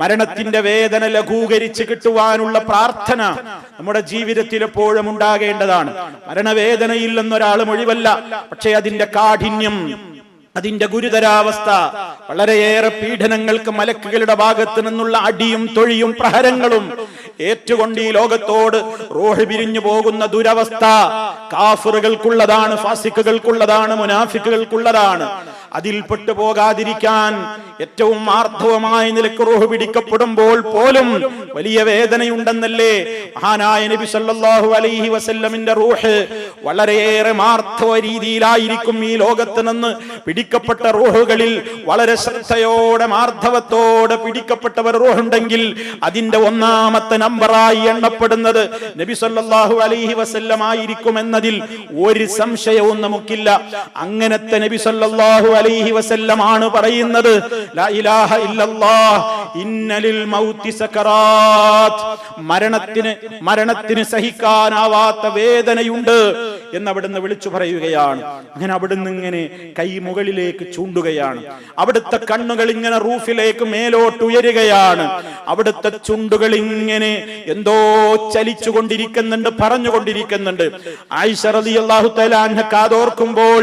മരണത്തിന്റെ വേദന ലഘൂകരിച്ച് കിട്ടുവാനുള്ള പ്രാർത്ഥന നമ്മുടെ ജീവിതത്തിൽ എപ്പോഴും ഉണ്ടാകേണ്ടതാണ്. മരണവേദനയിൽ നിന്നൊരാളും ഒഴിവല്ല. പക്ഷേ അതിന്റെ കാഠിന്യം, അതിന്റെ ഗുരുതരാവസ്ഥ, വളരെയേറെ പീഡനങ്ങൾക്ക് മലക്കുകളുടെ ഭാഗത്ത് നിന്നുള്ള അടിയും തൊഴിയും പ്രഹരങ്ങളും ഏറ്റുകൊണ്ട് ഈ ലോകത്തോട് റൂഹ് പിരിഞ്ഞു പോകുന്ന ദുരവസ്ഥ കാഫിറുകൾക്കുള്ളതാണ്, ഫാസിക്കുകൾക്കുള്ളതാണ്, മുനാഫിക്കുകൾക്കുള്ളതാണ്. അതിൽപ്പെട്ടു പോകാതിരിക്കാൻ ഏറ്റവും ആർദ്രവമായ നിലക്ക് റൂഹ് പിടിക്കപ്പെടുമ്പോൾ പോലും വലിയ വേദനയുണ്ടെന്നല്ലേ മഹാനായ നബി സല്ലല്ലാഹു അലൈഹി വസല്ലമിന്റെ റൂഹ് വളരെയേറെ മാർദ്ദവ രീതിയിലായിരിക്കും ഈ ലോകത്ത് നിന്ന് പിടിക്കപ്പെട്ട റൂഹുകളിൽ വളരെ ശ്രദ്ധയോടെ മാർദ്ദവത്തോടെ പിടിക്കപ്പെട്ടവർ റൂഹുണ്ടെങ്കിൽ അതിന്റെ ഒന്നാമത്തെ നമ്പറായി എണ്ണപ്പെടുന്നത് നബി സല്ലല്ലാഹു അലൈഹി വസല്ലം ആയിരിക്കും എന്നതിൽ ഒരു സംശയവും നമുക്കില്ല. അങ്ങനത്തെ നബി സല്ലല്ലാഹു അലൈഹി വസല്ലം ആണ് പറയുന്നത്, ലാ ഇലാഹ ഇല്ലല്ലാഹ് ഇന്നലിൽ മൗതി സകറാത്ത്, മരണത്തിന് സഹിക്കാനാവാത്ത വേദനയുണ്ട് എന്ന് അവിടുന്ന് വിളിച്ചു പറയുകയാണ്. അങ്ങനെ അവിടുന്ന് ഇങ്ങനെ കൈ മുകളിലേക്ക് ചൂണ്ടുകയാണ്. അവിടുത്തെ കണ്ണുകൾ ഇങ്ങനെ റൂഫിലേക്ക് മേലോട്ട് ഉയരുകയാണ്. അവിടുത്തെ ചുണ്ടുകൾ ഇങ്ങനെ എന്തോ ചലിച്ചുകൊണ്ടിരിക്കുന്നുണ്ട്, പറഞ്ഞുകൊണ്ടിരിക്കുന്നുണ്ട്. ആയിഷ റളിയല്ലാഹു തആല അൻഹ കാതോർക്കുമ്പോൾ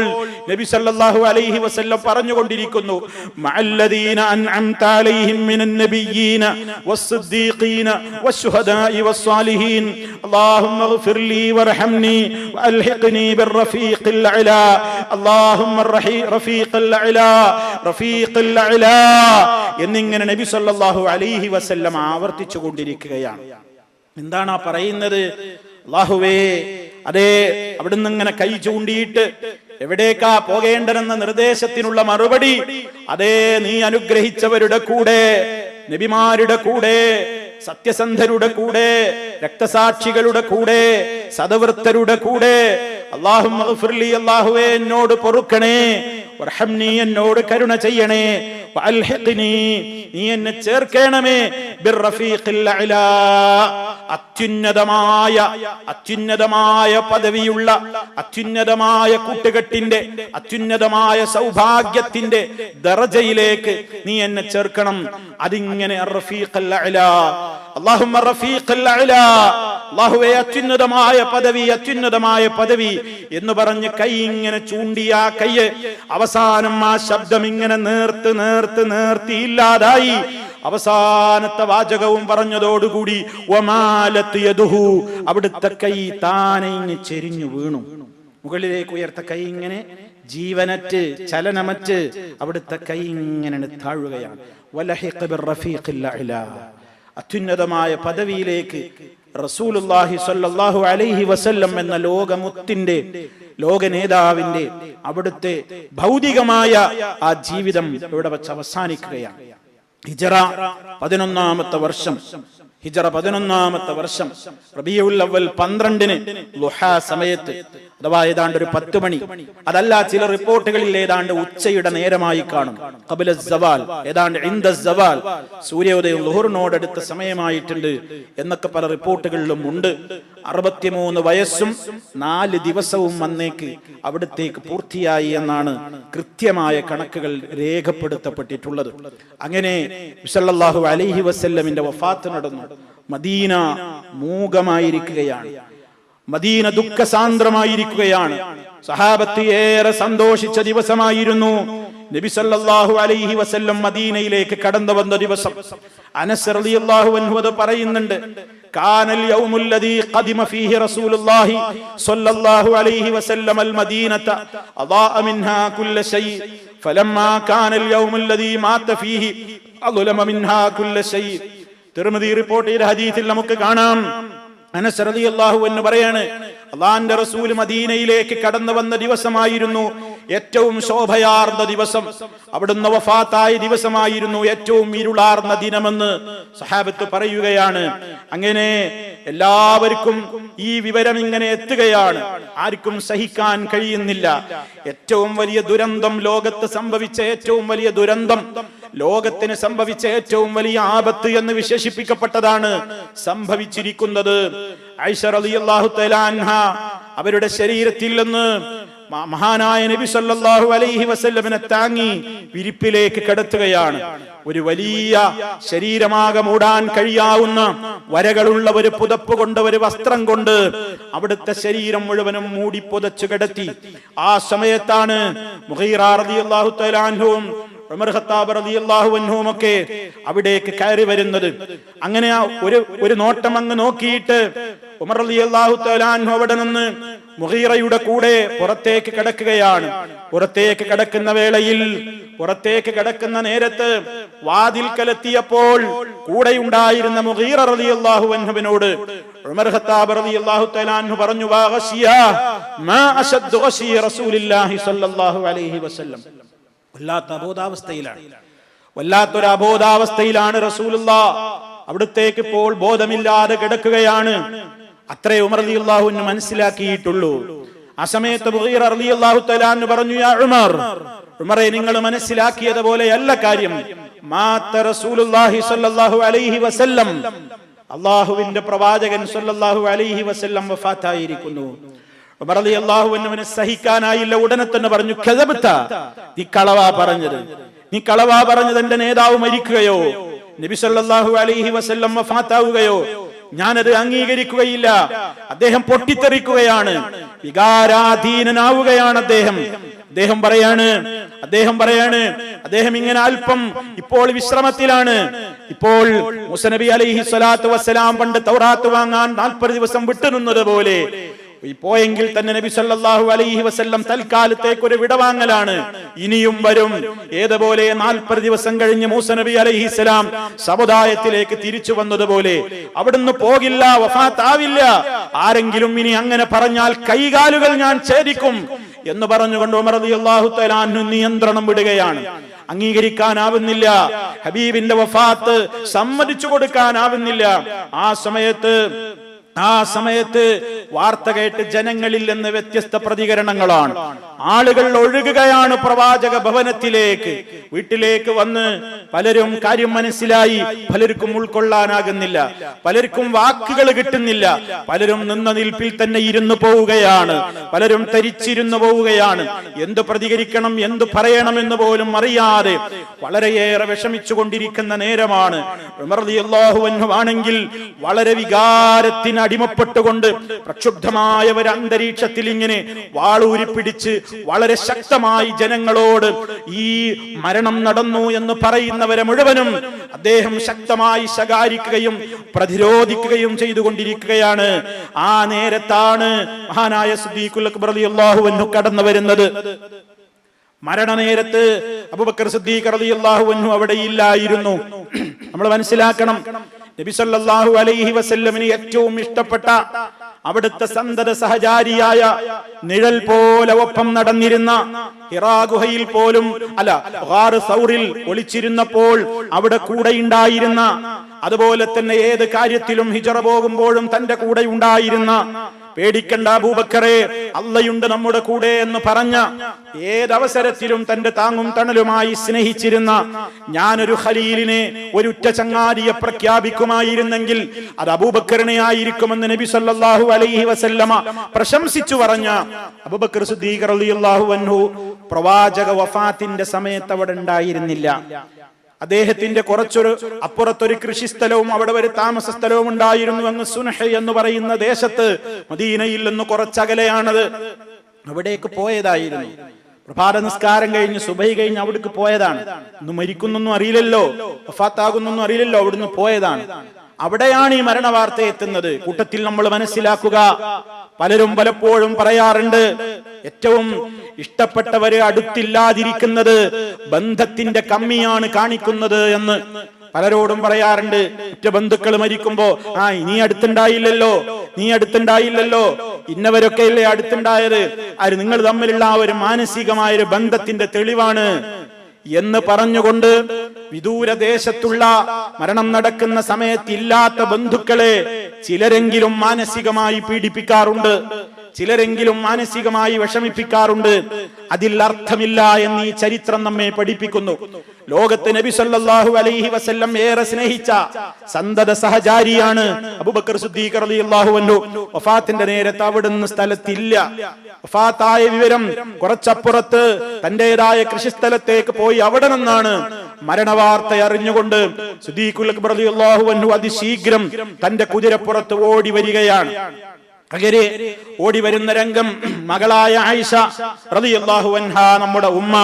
നബി സല്ലല്ലാഹു അലൈഹി വസല്ലം പറഞ്ഞുകൊണ്ടിരിക്കുന്നു, മഅല്ലദീന അൻഅംത അലൈഹിം മിനൻ നബിയ്യീന വസ്സിദ്ദീഖീന വശുഹദാഇ വസ്സാലിഹീൻ അല്ലാഹുമ്മഗ്ഫിർ ലീ വർഹംനി വഅൽഹിഖ്നി ബിർറഫീഖിൽ അലാ അല്ലാഹുമ്മ റഫീഖിൽ അലാ റഫീഖിൽ അലാ എന്നിങ്ങനെ നബി സല്ലല്ലാഹു അലൈഹി വസല്ലം ആവർത്തിച്ചു കൊണ്ടിരിക്കുകയാണ്. എന്താണ് ആ പറയുന്നത്? അല്ലാഹുവേ, അതേ അവിടുന്ന് ഇങ്ങനെ കൈ ചൂണ്ടിയിട്ട് എവിടേക്കാ പോകേണ്ടതെന്ന നിർദ്ദേശത്തിനുള്ള മറുപടി, അതേ നീ അനുഗ്രഹിച്ചവരുടെ കൂടെ, നബിമാരുടെ കൂടെ, സത്യസന്ധരുടെ കൂടെ, രക്തസാക്ഷികളുടെ കൂടെ, സദവൃത്തരുടെ കൂടെ. അല്ലാഹുമ്മ ഗ്ഫിർലി, അല്ലാഹുവേ എന്നോട് പൊറുക്കണേ, വർഹംനി എന്നോട് കരുണ ചെയ്യണേ, വഅൽഹിഖ്നി നീ എന്നെ ചേർക്കണമേ, ബിർറഫീഖിൽ അലാ അത്യുന്നതമായ പദവിയുള്ള, അത്യുന്നതമായ കൂട്ടുകെട്ടിന്റെ, അത്യുന്നതമായ സൗഭാഗ്യത്തിന്റെ ദറജയിലേക്ക് നീ എന്നെ ചേർക്കണം. അതിങ്ങനെ റഫീഖുൽ അലാ, അല്ലാഹുമ്മ റഫീഖുൽ അലാ, അല്ലാഹുവേ അത്യുന്നതമായ പദവി, അത്യുന്നതമായ പദവി എന്ന് പറഞ്ഞ് കൈ ഇങ്ങനെ ചൂണ്ടിയ കൈ അവസാനം ആ ശബ്ദം ഇങ്ങനെ നേർത്ത് നേർത്ത് നേർത്തി ഇല്ലാതായി. അവസാനത്തെ വാചകവും പറഞ്ഞതോടുകൂടി വമാലത്ത് യദുഹു, അവിടുത്തെ കൈ താനെ ചെരിഞ്ഞു വീണു. മുകളിലേക്ക് ഉയർത്ത കൈ ഇങ്ങനെ ജീവനറ്റ് ചലനമറ്റ് അവിടുത്തെ കൈ ഇങ്ങനെ താഴുകയാണ്. വലഹിഖ ബിർറഫീഖിൽ അഅ്ലാ, അത്യുന്നതമായ പദവിയിലേക്ക് റസൂലുള്ളാഹി സ്വല്ലല്ലാഹു അലൈഹി വസല്ലം എന്ന ലോകമുത്തിന്റെ ലോക നേതാവിന്റെ അവിടുത്തെ ഭൗതികമായ ആ ജീവിതം ഇവിടെ വെച്ച് അവസാനിക്കുകയാണ്. ഹിജറ 11-ാമത്തെ വർഷം റബീഉൽ അവ്വൽ 12-ന് ളുഹാ സമയത്ത്, അഥവാ ഏതാണ്ട് ഒരു 10 മണി, അതല്ല ചില റിപ്പോർട്ടുകളിൽ ഏതാണ്ട് ഉച്ചയുടെ നേരമായി കാണും. ഖബല സവാൽ, ഏതാണ്ട് ഇൻദ സവാൽ, സൂര്യോദയം ളുഹറിനോടടുത്ത സമയമായിട്ടുണ്ട് എന്നൊക്കെ പല റിപ്പോർട്ടുകളിലും ഉണ്ട്. 63 വയസ്സും 4 ദിവസവും അന്നേക്ക് അവിടത്തേക്ക് പൂർത്തിയായി എന്നാണ് കൃത്യമായ കണക്കുകൾ രേഖപ്പെടുത്തപ്പെട്ടിട്ടുള്ളത്. അങ്ങനെ സല്ലല്ലാഹു അലൈഹി വസല്ലമിന്റെ വഫാത്ത് നടന്നു. മദീന മൂകമായിരിക്കുകയാണ്, മദീന ദുഃഖസാന്ദ്രമായിരിക്കുകയാണ്. സഹാബത്ത് ഏറെ സന്തോഷിച്ച ദിവസമായിരുന്നു. നബി സല്ലല്ലാഹു അലൈഹി വസല്ലം മദീനയിലേക്ക് കടന്നു വന്ന ദിവസം. അനസ് റളിയല്ലാഹു അൻഹു അത് പറയുന്നുണ്ട്. കാനൽ യൗമുൽ ലദീ ഖദിമ ഫീഹി റസൂലുള്ളാഹി സ്വല്ലല്ലാഹു അലൈഹി വസല്ലം അൽ മദീനത അദാഅ മിൻഹാ കുല്ല ശൈ ഫലമ്മാ കാനൽ യൗമുൽ ലദീ മാത ഫീഹി അദ്ലമ മിൻഹാ കുല്ല ശൈ. തിർമിദി റിപ്പോർട്ട് ചെയ്ത ഹദീസിൽ നമുക്ക് കാണാം, അനസ് റളിയല്ലാഹു അൻഹു പറയാണ്, അല്ലാഹുവിന്റെ റസൂൽ മദീനയിലേക്ക് കടന്നു വന്ന ദിവസമായിരുന്നു ഏറ്റവും ശോഭയാർന്ന ദിവസം. അവിടുന്ന് വഫാത്തായ ദിവസമായിരുന്നു ഏറ്റവും ഇരുളാർന്ന ദിനമെന്ന് സഹാബത്ത് പറയുകയാണ്. അങ്ങനെ എല്ലാവർക്കും ഈ വിവരം ഇങ്ങനെ എത്തുകയാണ്. ആർക്കും സഹിക്കാൻ കഴിയുന്നില്ല. ഏറ്റവും വലിയ ദുരന്തം, ലോകത്ത് സംഭവിച്ച ഏറ്റവും വലിയ ദുരന്തം, ലോകത്തിന് സംഭവിച്ച ഏറ്റവും വലിയ ആപത്ത് എന്ന് വിശേഷിപ്പിക്കപ്പെട്ടതാണ് സംഭവിച്ചിരിക്കുന്നത്. ആയിഷ റളിയല്ലാഹു തആല അൻഹ അവരുടെ ശരീരത്തിൽ നിന്ന് മഹാനായ നബി സല്ലല്ലാഹു അലൈഹി വസല്ലമിനെ താങ്ങി വിരിപ്പിലേക്ക് കിടത്തുകയാണ്. ഒരു വലിയ ശരീരമാകെ മൂടാൻ കഴിയാവുന്ന വരകളുള്ള ഒരു പുതപ്പ് കൊണ്ട്, ഒരു വസ്ത്രം കൊണ്ട് അവിടുത്തെ ശരീരം മുഴുവനും മൂടി പുതച്ചു കിടത്തി. ആ സമയത്താണ് മുഗീറ റളിയല്ലാഹു തആല അൻഹുവും ഉമർ ഖത്താബ് റളിയല്ലാഹു അൻഹുവും ഒക്കെ അവിടേക്ക് കയറി വരുന്നത്. അങ്ങനെ ഒരു നോട്ടം അങ്ങ് നോക്കിയിട്ട് ഉമർ റളിയല്ലാഹു തആല അൻഹു അവിടെ നിന്ന് മുഗീറയുടെ കൂടെ പുറത്തേക്ക് കിടക്കുകയാണ്. പുറത്തേക്ക് കിടക്കുന്ന വേളയിൽ, പുറത്തേക്ക് കിടക്കുന്ന നേരത്ത് വാതിൽക്കലെത്തിയപ്പോൾ കൂടെയുണ്ടായിരുന്ന മുഗീറ റളിയല്ലാഹു അൻഹുവിനോട് ഉമർ ഖത്താബ് റളിയല്ലാഹു തആല അൻഹു പറഞ്ഞു, വാ ഗശിയ മാ അശദ്ദു ഗശി റസൂലുള്ളാഹി സ്വല്ലല്ലാഹു അലൈഹി വസല്ലം. വല്ലാത്തൊരു അബോധാവസ്ഥയിലാണ് റസൂലുള്ളാഹ്. അവിടുത്തേക്ക് ഇപ്പോൾ ബോധമില്ലാതെ കിടക്കുകയാണ്. അത്രേ ഉമർ റളിയല്ലാഹു അൻഹു മനസ്സിലാക്കിയിട്ടുള്ളൂ. ആ സമയത്ത് മുഗീറ റളിയല്ലാഹു തആല അൻഹു പറഞ്ഞു, യാ ഉമർ, ഉമറേ, നിങ്ങൾ മനസ്സിലാക്കിയതുപോലെയല്ല കാര്യം. മാത റസൂലുള്ളാഹി സ്വല്ലല്ലാഹു അലൈഹി വസല്ലം, അല്ലാഹുവിന്റെ പ്രവാചകൻ സ്വല്ലല്ലാഹു അലൈഹി വസല്ലം വഫാത്തായിരിക്കുന്നു. ഉമർ റളിയല്ലാഹു അൻഹുവിനെ സഹിക്കാനായില്ല. ഉടനെ തന്നെ പറഞ്ഞു, കദബത, നീ കളവാ പറഞ്ഞത് എന്റെ നേതാവ് മരിക്കുകയോ നബി സല്ലല്ലാഹു അലൈഹി വസല്ലം വഫാത്താവുകയോ ഞാനത് അംഗീകരിക്കുകയില്ല. അദ്ദേഹം പൊട്ടിത്തെറിക്കുകയാണ്, വികാരാധീനനാവുകയാണ് അദ്ദേഹം പറയാണ് അദ്ദേഹം ഇങ്ങനെ അല്പം ഇപ്പോൾ വിശ്രമത്തിലാണ്. ഇപ്പോൾ മൂസാ നബി അലൈഹി സ്വലാത്തു വസ്സലാം പണ്ട് തൗറാത്ത് വാങ്ങാൻ 40 ദിവസം വിട്ടുനിന്നത് പോലെ പോയെങ്കിൽ തന്നെ നബി സല്ലല്ലാഹു അലൈഹി വസല്ലം തൽക്കാലത്തേക്ക് ഒരു വിടവാങ്ങലാണ്. ഇനിയും വരും. ഏതുപോലെ 40 ദിവസം കഴിഞ്ഞ് മൂസാ നബി അലൈഹിസ്സലാം സമുദായത്തിലേക്ക് തിരിച്ചു വന്നതുപോലെ അവിടുന്ന് പോകില്ല, വഫാത്താവില്ല. ആരെങ്കിലും ഇനി അങ്ങനെ പറഞ്ഞാൽ കൈകാലുകൾ ഞാൻ ഛേദിക്കും എന്ന് പറഞ്ഞുകൊണ്ട് ഉമർ റളിയല്ലാഹു തആല അൻഹു നിയന്ത്രണം വിടുകയാണ്. അംഗീകരിക്കാനാവുന്നില്ല. ഹബീബിന്റെ വഫാത്ത് സമ്മതിച്ചു കൊടുക്കാനാവുന്നില്ല. ആ സമയത്ത് വാർത്ത കേട്ട് ജനങ്ങളിൽ നിന്ന് വ്യത്യസ്ത പ്രതികരണങ്ങളാണ്. ആളുകൾ ഒഴുകുകയാണ് പ്രവാചക ഭവനത്തിലേക്ക്. വീട്ടിലേക്ക് വന്ന് പലരും കാര്യം മനസ്സിലായി, പലർക്കും ഉൾക്കൊള്ളാനാകുന്നില്ല, പലർക്കും വാക്കുകൾ കിട്ടുന്നില്ല, പലരും നിന്ന നിൽപ്പിൽ തന്നെ ഇരുന്നു പോവുകയാണ്, പലരും തരിച്ചിരുന്നു പോവുകയാണ്. എന്തു പ്രതികരിക്കണം, എന്തു പറയണമെന്ന് പോലും അറിയാതെ വളരെയേറെ വിഷമിച്ചു കൊണ്ടിരിക്കുന്ന നേരമാണ്. ഉമർ റളിയല്ലാഹു അൻഹു ആണെങ്കിൽ വളരെ വികാരത്തിന് അടിമപ്പെട്ടുകൊണ്ട് പ്രക്ഷുബ്ധമായ ഒരു അന്തരീക്ഷത്തിൽ ഇങ്ങനെ വാളൂരി പിടിച്ച് വളരെ ശക്തമായി ജനങ്ങളോട് ഈ മരണം നടന്നു എന്ന് പറയുന്നവരെ മുഴുവനും അദ്ദേഹം ശക്തമായി ശകാരിക്കുകയും പ്രതിരോധിക്കുകയും ചെയ്തുകൊണ്ടിരിക്കുകയാണ്. ആ നേരത്താണ് മഹാനായ സിദ്ദീഖുൽ അക്ബർ റളിയല്ലാഹു അൻഹു കടന്നു വരുന്നത്. മരണനേരത്ത് അബൂബക്കർ സിദ്ദീഖ് റളിയല്ലാഹു അൻഹു അവിടെ ഇല്ലായിരുന്നു. നമ്മൾ മനസ്സിലാക്കണം, നബി സല്ലല്ലാഹു അലൈഹി വസല്ലമിന് ഏറ്റവും ഇഷ്ടപ്പെട്ട അവിടുത്തെ സന്തത സഹചാരിയായ നിഴൽ പോലെ ഒപ്പം നടന്നിരുന്ന ഹിറാ ഗുഹയിൽ പോലും ഗാർ സൗറിൽ ഒളിച്ചിരുന്നപ്പോൾ അവിടെ കൂടെ ഉണ്ടായിരുന്ന, അതുപോലെ തന്നെ ഏത് കാര്യത്തിലും ഹിജറ പോകുമ്പോഴും തന്റെ കൂടെ ഉണ്ടായിരുന്ന, പേടിക്കണ്ട അബൂബക്കറെ, അള്ളയുണ്ട് നമ്മുടെ കൂടെ എന്ന് പറഞ്ഞ, ഏതവസരത്തിലും തന്റെ താങ്ങും തണലുമായി സ്നേഹിച്ചിരുന്ന, ഞാനൊരു ഖലീലിനെ, ഒരു ഉറ്റ ചങ്ങാതിയെ പ്രഖ്യാപിക്കുമായിരുന്നെങ്കിൽ അത് അബൂബക്കറിനെ ആയിരിക്കുമെന്ന് നബി സല്ലല്ലാഹു അലൈഹി വസല്ലമ പ്രശംസിച്ചു പറഞ്ഞ അബൂബക്കർ സിദ്ദീഖ് റളിയല്ലാഹു അൻഹു പ്രവാചക വഫാത്തിന്റെ സമയത്ത് അവിടെ ഉണ്ടായിരുന്നില്ല. അദ്ദേഹത്തിന്റെ കുറച്ചൊരു അപ്പുറത്തൊരു കൃഷിസ്ഥലവും അവിടെ ഒരു താമസ സ്ഥലവും ഉണ്ടായിരുന്നു. അങ്ങ് സുനഹ് എന്ന് പറയുന്ന ദേശത്ത്, മദീനയിൽ നിന്ന് കുറച്ചകലെയാണത്. അവിടേക്ക് പോയതായിരുന്നു. പ്രഭാത നിസ്കാരം കഴിഞ്ഞ് സുബഹി കഴിഞ്ഞ് അവിടേക്ക് പോയതാണ്. ഇന്ന് മരിക്കുന്നൊന്നും അറിയില്ലല്ലോ, വഫാത്താകുന്നൊന്നും അറിയില്ലല്ലോ, അവിടുന്ന് പോയതാണ്. അവിടെയാണ് ഈ മരണവാർത്ത എത്തുന്നത്. കൂട്ടത്തിൽ നമ്മൾ മനസ്സിലാക്കുക, പലരും പലപ്പോഴും പറയാറുണ്ട്, ഏറ്റവും ഇഷ്ടപ്പെട്ടവരെ അടുത്തില്ലാതിരിക്കുന്നത് ബന്ധത്തിന്റെ കമ്മിയാണ് കാണിക്കുന്നത് എന്ന് പലരോടും പറയാറുണ്ട്. ഒറ്റ ബന്ധുക്കൾ മരിക്കുമ്പോ നീ അടുത്തുണ്ടായില്ലല്ലോ, ഇന്നവരൊക്കെയല്ലേ അടുത്തുണ്ടായത്, ആര് നിങ്ങൾ തമ്മിലുള്ള ആ ഒരു മാനസികമായ ഒരു ബന്ധത്തിന്റെ തെളിവാണ് എന്ന് പറഞ്ഞുകൊണ്ട് വിദൂരദേശത്തുള്ള മരണം നടക്കുന്ന സമയത്ത് ഇല്ലാത്ത ബന്ധുക്കളെ ചിലരെങ്കിലും മാനസികമായി പീഡിപ്പിക്കാറുണ്ട്, ചിലരെങ്കിലും മാനസികമായി വിഷമിപ്പിക്കാറുണ്ട്. അതിൽ അർത്ഥമില്ല എന്ന് ഈ ചരിത്രം നമ്മെ പഠിപ്പിക്കുന്നു. ലോകത്ത് നബി സല്ലല്ലാഹു അലൈഹി വസല്ലം ഏറെ സ്നേഹിച്ച സന്തത സഹചാരിയാണ് അബൂബക്കർ സിദ്ദീഖ് റളിയല്ലാഹു അൻഹു. വഫാത്തിന്റെ നേരത്ത് അവിടുന്ന് സ്ഥലത്തില്ല. വഫാത്തായ വിവരം കുറച്ചപ്പുറത്ത് തന്റേതായ കൃഷിസ്ഥലത്തേക്ക് പോയി അവിടെ നിന്നാണ് മരണവാർത്ത അറിഞ്ഞുകൊണ്ട് സിദ്ദീഖുൽ അക്ബർ റളിയല്ലാഹു അൻഹു അതിശീഘ്രം തന്റെ കുതിരപ്പുറത്ത് ഓടി വരികയാണ്. അങ്ങനെ ഓടി വരുന്ന രംഗം മകളായ ആയിഷ റളിയല്ലാഹു അൻഹാ, നമ്മുടെ ഉമ്മ,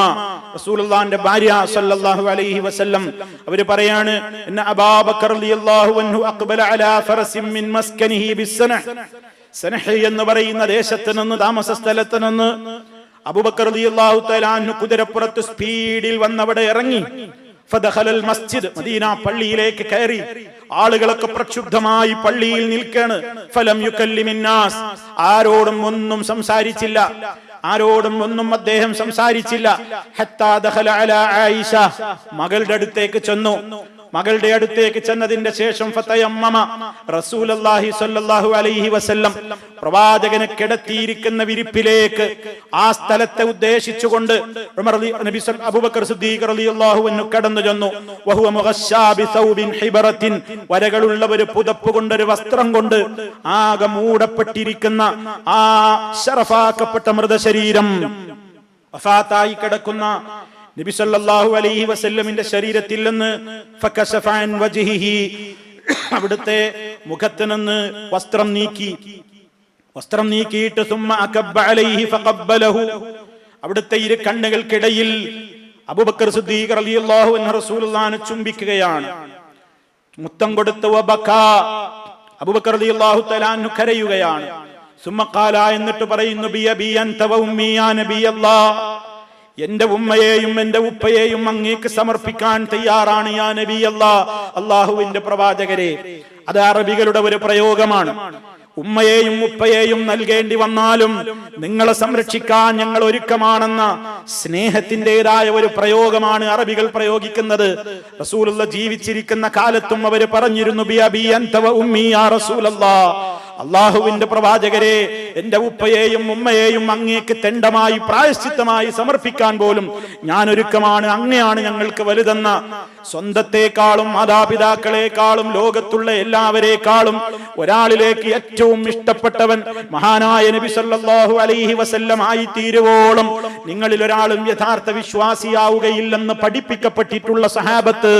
റസൂലുള്ളാഹിന്റെ ഭാര്യ സല്ലല്ലാഹു അലൈഹി വസല്ലം, അവര് പറയാണ്, ഇന്ന അബൂബക്കർ റളിയല്ലാഹു അൻഹു അഖ്ബല അലാ ഫറസിൻ മിൻ മസ്കനിഹി ബിസ്സനഹ്. സനഹ് എന്ന് പറയുന്ന ദേശത്ത് നിന്ന്, താമസ സ്ഥലത്ത് നിന്ന് അബൂബക്കർ റളിയല്ലാഹു തആല അൻഹു കുതിരപ്പുറത്ത് സ്പീഡിൽ വന്നവിടെ ഇറങ്ങി. ഫദഖലൽ മസ്ജിദ്, മദീന പള്ളിയിലേക്ക് കയറി. ആളുകളൊക്കെ പ്രക്ഷുബ്ധമായി പള്ളിയിൽ നിൽക്കാണ്. ഫലം യുകല്ലിമിന്നാസ്, ആരോടും ഒന്നും സംസാരിച്ചില്ല, ആരോടും ഒന്നും അദ്ദേഹം സംസാരിച്ചില്ല. ഹത്താ ദഖല അലാ ആയിഷ, മകളുടെ അടുത്തേക്ക് ചെന്നു. മകളുടെ അടുത്തേക്ക് ചെന്നതിന്റെ ശേഷം ഫതയമ്മമ റസൂലുള്ളാഹി സ്വല്ലല്ലാഹു അലൈഹി വസല്ലം, പ്രവാചകനെ കിടത്തിയിരിക്കുന്ന വിരിപ്പിലേക്ക്, ആ സ്ഥലത്തെ ഉദ്ദേശിച്ചുകൊണ്ട് അബൂബക്കർ സിദ്ദീഖ് റളിയല്ലാഹു അൻഹു കടന്നു ചെന്നു. വഹുവ മുഗശ്ശാ ബിസൗബിൻ ഹിബറത്തിൻ, വരകളുള്ള ഒരു പുതപ്പ് കൊണ്ട്, ഒരു വസ്ത്രം കൊണ്ട് ആകെ മൂടപ്പെട്ടിരിക്കുന്ന ആ ശറഫാക്കപ്പെട്ട മൃതശരീരം, വഫാത്തായി കിടക്കുന്ന നബി സല്ലല്ലാഹു അലൈഹി വസല്ലമിന്റെ ശരീരത്തിൽ നിന്ന് ഫകശഫ അൻ വജ്ഹിഹി, അവിടുത്തെ മുഖത്ത് നിന്ന് വസ്ത്രം നീക്കിയിട്ട് സുമ്മ അകബ്ബ അലൈഹി ഫഖബ്ബലഹു, അവിടുത്തെ ഇരു കണ്ണുകൾക്കിടയിൽ അബൂബക്കർ സിദ്ദീഖ് റളിയല്ലാഹു അൻഹു റസൂലുള്ളാഹിനെ ചുംബിക്കുകയാണ്, മുത്തം കൊടുത്ത് വബകാ, അബൂബക്കർ റളിയല്ലാഹു തആല അൻഹു കരയുകയാണ്. സുമ്മ ഖാല, എന്നിട്ട് പറയുന്നു, ബിയബി അൻത വ ഉമ്മി യാ നബിയല്ലാഹ്, എന്റെ ഉമ്മയെയും എന്റെ ഉപ്പയെയും അങ്ങേക്ക് സമർപ്പിക്കാൻ തയ്യാറാണ് യാ നബിയല്ലാഹ്, അല്ലാഹുവിന്റെ പ്രവാചകരെ. അത് അറബികളുടെ ഒരു പ്രയോഗമാണ്. ഉമ്മയെയും ഉപ്പയെയും നൽകേണ്ടി വന്നാലും നിങ്ങളെ സംരക്ഷിക്കാൻ ഞങ്ങൾ ഒരുക്കമാണെന്ന സ്നേഹത്തിൻ്റെതായ ഒരു പ്രയോഗമാണ് അറബികൾ പ്രയോഗിക്കുന്നത്. റസൂലുള്ള ജീവിച്ചിരിക്കുന്ന കാലത്തും അവര് പറഞ്ഞിരുന്നു, ബിഅബി അൻത വ ഉമ്മി യാ റസൂലല്ലാഹ്, അള്ളാഹുവിന്റെ പ്രവാചകരെ, എന്റെ ഉപ്പയെയും ഉമ്മയെയും അങ്ങേക്ക് തെണ്ടമായി പ്രായശ്ചിത്തമായി സമർപ്പിക്കാൻ പോലും ഞാൻ ഒരുക്കമാണ്, അങ്ങനെയാണ് ഞങ്ങൾക്ക് വലുതെന്ന, സ്വന്തത്തെക്കാളും മാതാപിതാക്കളെക്കാളും ലോകത്തുള്ള എല്ലാവരെക്കാളും ഒരാളിലേക്ക് ഏറ്റവും ഇഷ്ടപ്പെട്ടവൻ മഹാനായ നബി സല്ലല്ലാഹു അലൈഹി വസല്ലം ആയി തീരുവോളം നിങ്ങളിൽ ഒരാളും യഥാർത്ഥ വിശ്വാസിയാവുകയില്ലെന്ന് പഠിപ്പിക്കപ്പെട്ടിട്ടുള്ള സഹാബത്ത്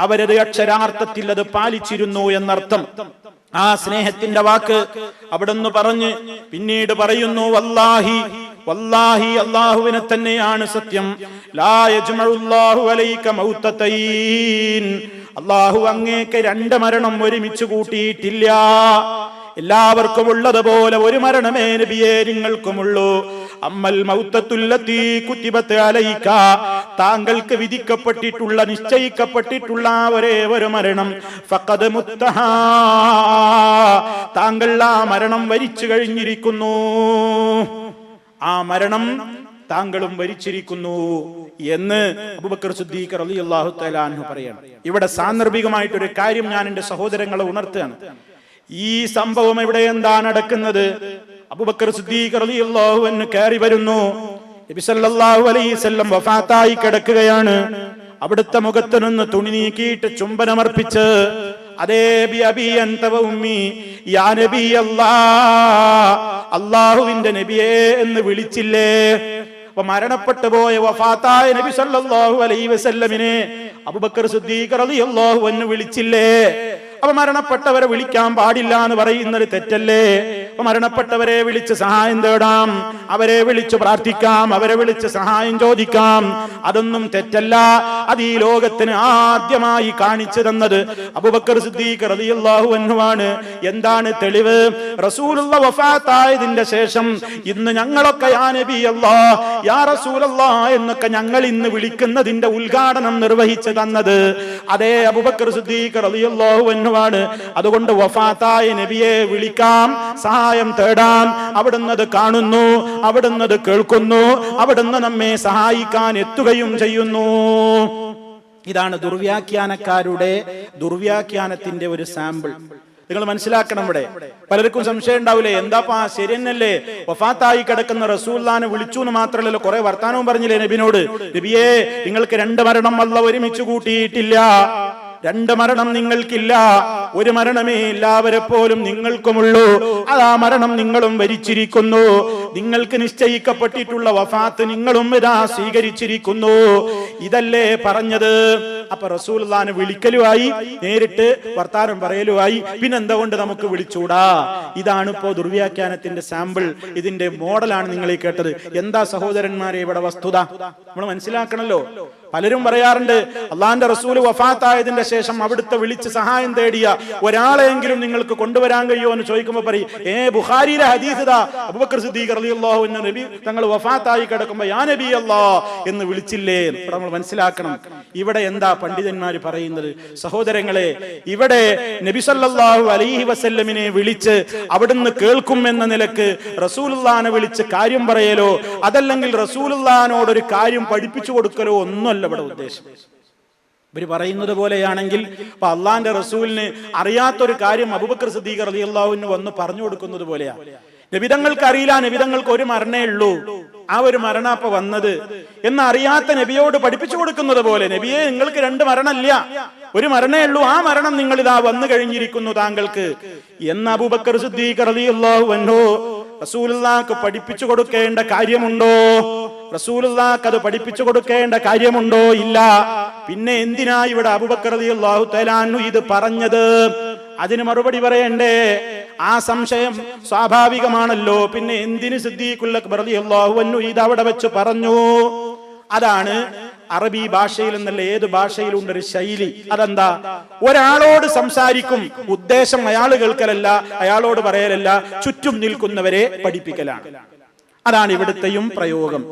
അവരത് അക്ഷരാർത്ഥത്തിൽ അത് പാലിച്ചിരുന്നു എന്നർത്ഥം. ആ സ്നേഹത്തിന്റെ വാക്ക് അവിടുന്ന് പറഞ്ഞ് പിന്നീട് പറയുന്നു, വല്ലാഹി വല്ലാഹി, അല്ലാഹുവിനെ തന്നെയാണ് സത്യം, ലാ യജ്മഉല്ലാഹു അലൈക മൗതതൈൻ, അല്ലാഹു അങ്ങേക്ക് രണ്ട് മരണം ഒരുമിച്ച് കൂട്ടിയിട്ടില്ല. എല്ലാവർക്കും ഉള്ളതുപോലെ ഒരു മരണമേ നബിയേ നിങ്ങൾക്കുമുള്ളൂ. അമ്മൽ മൗതത്തുല്ലത്തി കുതിബത് അലൈക, താങ്കൾക്ക് വിധിക്കപ്പെട്ടിട്ടുള്ള നിശ്ചയിക്കപ്പെട്ടിട്ടുള്ള ഒരേ ഒരു മരണം, ഫഖദ് മുത്തഹാ, താങ്കൾ ആ മരണം വരിച്ചു കഴിഞ്ഞിരിക്കുന്നു, ആ മരണം താങ്കളും വരിച്ചിരിക്കുന്നു എന്ന് അബൂബക്കർ സിദ്ദീഖ് റളിയല്ലാഹു തആല അൻഹു പറയാണ്. ഇവിടെ സാന്ദർഭികമായിട്ടൊരു കാര്യം ഞാൻ എന്റെ സഹോദരങ്ങളെ ഉണർത്തുകയാണ്. ഈ സംഭവം ഇവിടെ എന്താ നടക്കുന്നത്? അബൂബക്കർ സിദ്ദീഖ് റളിയല്ലാഹു അൻഹു കയറി വരുന്നു. നബി സല്ലല്ലാഹു അലൈഹി വസല്ലം വഫാത്തായി കിടക്കുകയാണ്. അവിടുത്തെ മുഖത്ത് നിന്ന് തുണി നീക്കിയിട്ട് ചുംബനമർപ്പിച്ച്, അതേ ബി അബി അൻത വ ഉമ്മി യാ നബി അല്ലാഹ്, അല്ലാഹുവിന്റെ നബിയേ എന്ന് വിളിച്ചില്ലേ? അപ്പൊ മരണപ്പെട്ടു പോയ വഫാത്തായ നബി സല്ലല്ലാഹു അലൈഹി വസല്ലമിനെ അബൂബക്കർ സിദ്ദീഖ് റളിയല്ലാഹു അൻഹു വിളിച്ചില്ലേ? അപ്പൊ മരണപ്പെട്ടവരെ വിളിക്കാൻ പാടില്ല എന്ന് പറയുന്നത് തെറ്റല്ലേ? അപ്പൊ മരണപ്പെട്ടവരെ വിളിച്ച് സഹായം തേടാം, അവരെ വിളിച്ച് പ്രാർത്ഥിക്കാം, അവരെ വിളിച്ച് സഹായം ചോദിക്കാം, അതൊന്നും തെറ്റല്ല. അത് ഈ ലോകത്തിന് ആദ്യമായി കാണിച്ചു തന്നത് അബൂബക്കർ സിദ്ദീഖ് റളിയല്ലാഹു അൻഹു ആണ്. എന്താണ് തെളിവ്? റസൂലുള്ള വഫാത്തായതിന്റെ ശേഷം ഇന്ന് ഞങ്ങളൊക്കെ യാ നബി അല്ലാഹ്, യാ റസൂലല്ലാഹ് എന്നൊക്കെ ഞങ്ങൾ ഇന്ന് വിളിക്കുന്നതിന്റെ ഉദ്ഘാടനം നിർവഹിച്ചു തന്നത് അതേ അബൂബക്കർ സിദ്ദീഖ് റളിയല്ലാഹു അൻഹു ആണ്. അതുകൊണ്ട് വഫാത്തായ നബിയെ വിളിക്കാം, സഹായം തേടാം. അവിടുന്ന് അത് കാണുന്നു, അവിടുന്ന് അത് കേൾക്കുന്നു, അവിടുന്ന് നമ്മെ സഹായിക്കാൻ എത്തുകയും ചെയ്യുന്നു. ഇതാണ് ദുർവ്യാഖ്യാനക്കാരുടെ ദുർവ്യാഖ്യാനത്തിന്റെ ഒരു സാമ്പിൾ. നിങ്ങൾ മനസ്സിലാക്കണം. ഇവിടെ പലർക്കും സംശയം ഉണ്ടാവില്ലേ, എന്താപ്പാ ശരി തന്നെയല്ലേ, വഫാത്തായി കിടക്കുന്ന റസൂലുള്ളാഹിനെ വിളിച്ചു എന്ന് മാത്രമല്ലല്ലോ, കുറെ വർത്താനവും പറഞ്ഞില്ലേ നബിനോട്, നബിയേ നിങ്ങൾക്ക് രണ്ട് മരണം അല്ലാഹു ഒരുമിച്ച് കൂട്ടിയിട്ടില്ല, രണ്ട് മരണം നിങ്ങൾക്കില്ല, ഒരു മരണമേ എല്ലാവരെ പോലും നിങ്ങൾക്കുമുള്ളൂ, അതാ മരണം നിങ്ങളും വരിച്ചിരിക്കുന്നു, നിങ്ങൾക്ക് നിശ്ചയിക്കപ്പെട്ടിട്ടുള്ള വഫാത്ത് നിങ്ങളും ഇതാ സ്വീകരിച്ചിരിക്കുന്നു, ഇതല്ലേ പറഞ്ഞത്. അപ്പൊ റസൂലുള്ളാഹിനെ വിളിക്കലുമായി, നേരിട്ട് വർത്താനം പറയലുമായി, പിന്നെന്തുകൊണ്ട് നമുക്ക് വിളിച്ചൂടാ? ഇതാണ് ഇപ്പോ ദുർവ്യാഖ്യാനത്തിന്റെ സാമ്പിൾ, ഇതിന്റെ മോഡലാണ് നിങ്ങൾ ഈ കേട്ടത്. എന്താ സഹോദരന്മാരെ ഇവിടെ വസ്തുത നമ്മൾ മനസ്സിലാക്കണല്ലോ. പലരും പറയാറുണ്ട്, അള്ളാന്റെ റസൂല് വഫാത്തായതിന്റെ ശേഷം അവിടുത്തെ വിളിച്ച് സഹായം തേടിയ ഒരാളെങ്കിലും നിങ്ങൾക്ക് കൊണ്ടുവരാൻ കഴിയുമോ എന്ന് ചോദിക്കുമ്പോ പറയും, ബുഖാരിയിലെ ഹദീസ് ഇതാ, അബൂബക്കർ സിദ്ദീഖ് റളിയല്ലാഹു അൻഹു നബി തങ്ങൾ വഫാത്തായി കിടക്കുമ്പോ യാ നബി അല്ലാഹ് എന്ന് വിളിച്ചില്ലേ? നമ്മൾ മനസ്സിലാക്കണം. ഇവിടെ എന്താ പണ്ഡിതന്മാര് പറയുന്നത്? സഹോദരങ്ങളെ, ഇവിടെ നബി സല്ലല്ലാഹു അലൈഹി വസല്ലമിനെ വിളിച്ച് അവിടുന്ന് കേൾക്കും എന്ന നിലക്ക് റസൂലുള്ളാഹിനെ വിളിച്ച് കാര്യം പറയലോ, അതല്ലെങ്കിൽ റസൂലുള്ളാഹിനോട് ഒരു കാര്യം പഠിപ്പിച്ചു കൊടുക്കലോ ഒന്നും ഇവിടെ ഉദ്ദേശം. ഇവര് പറയുന്നത് പോലെയാണെങ്കിൽ ഇപ്പൊ അള്ളാന്റെ റസൂലിന് അറിയാത്തൊരു കാര്യം അബൂബക്കർ സിദ്ദീഖ് റളിയല്ലാഹു അൻഹു വന്ന് പറഞ്ഞു കൊടുക്കുന്നത് പോലെയാ. നബിതങ്ങൾക്ക് അറിയില്ല, നബിതങ്ങൾക്ക് ഒരു മരണേ ഉള്ളൂ, ആ ഒരു മരണ ഇപ്പൊ വന്നത് എന്നറിയാത്ത നബിയോട് പഠിപ്പിച്ചു കൊടുക്കുന്നത് പോലെ, നബിയെ നിങ്ങൾക്ക് രണ്ട് മരണമില്ല, ഒരു മരണേ ഉള്ളൂ, ആ മരണം നിങ്ങൾ ഇതാ വന്നു കഴിഞ്ഞിരിക്കുന്നു താങ്കൾക്ക് എന്ന് അബൂബക്കർ സിദ്ദീഖ് റളിയല്ലാഹു അൻഹു റസൂലുള്ളാഹിക്ക് പഠിപ്പിച്ചു കൊടുക്കേണ്ട കാര്യമുണ്ടോ? റസൂലുള്ളാഹിക്ക് അത് പഠിപ്പിച്ചു കൊടുക്കേണ്ട കാര്യമുണ്ടോ? ഇല്ല. പിന്നെ എന്തിനാ ഇവിടെ അബൂബക്കർ റളിയല്ലാഹു തആല അൻഹു ഇത് പറഞ്ഞത്? അതിന് മറുപടി പറയണ്ടേ? ആ സംശയം സ്വാഭാവികമാണല്ലോ. പിന്നെ എന്തിന് സിദ്ദീഖുൽ അക്ബർ റളിയല്ലാഹു അൻഹു ഇത് അവിടെ വെച്ച് പറഞ്ഞു? അതാണ് അറബി ഭാഷയിൽ എന്നല്ല ഏത് ഭാഷയിലുണ്ട് ഒരു ശൈലി. അതെന്താ? ഒരാളോട് സംസാരിക്കും, ഉദ്ദേശം അയാൾ കേൾക്കലല്ല, അയാളോട് പറയലല്ല, ചുറ്റും നിൽക്കുന്നവരെ പഠിപ്പിക്കലാണ്. അതാണ് ഇവിടുത്തെയും പ്രയോഗം.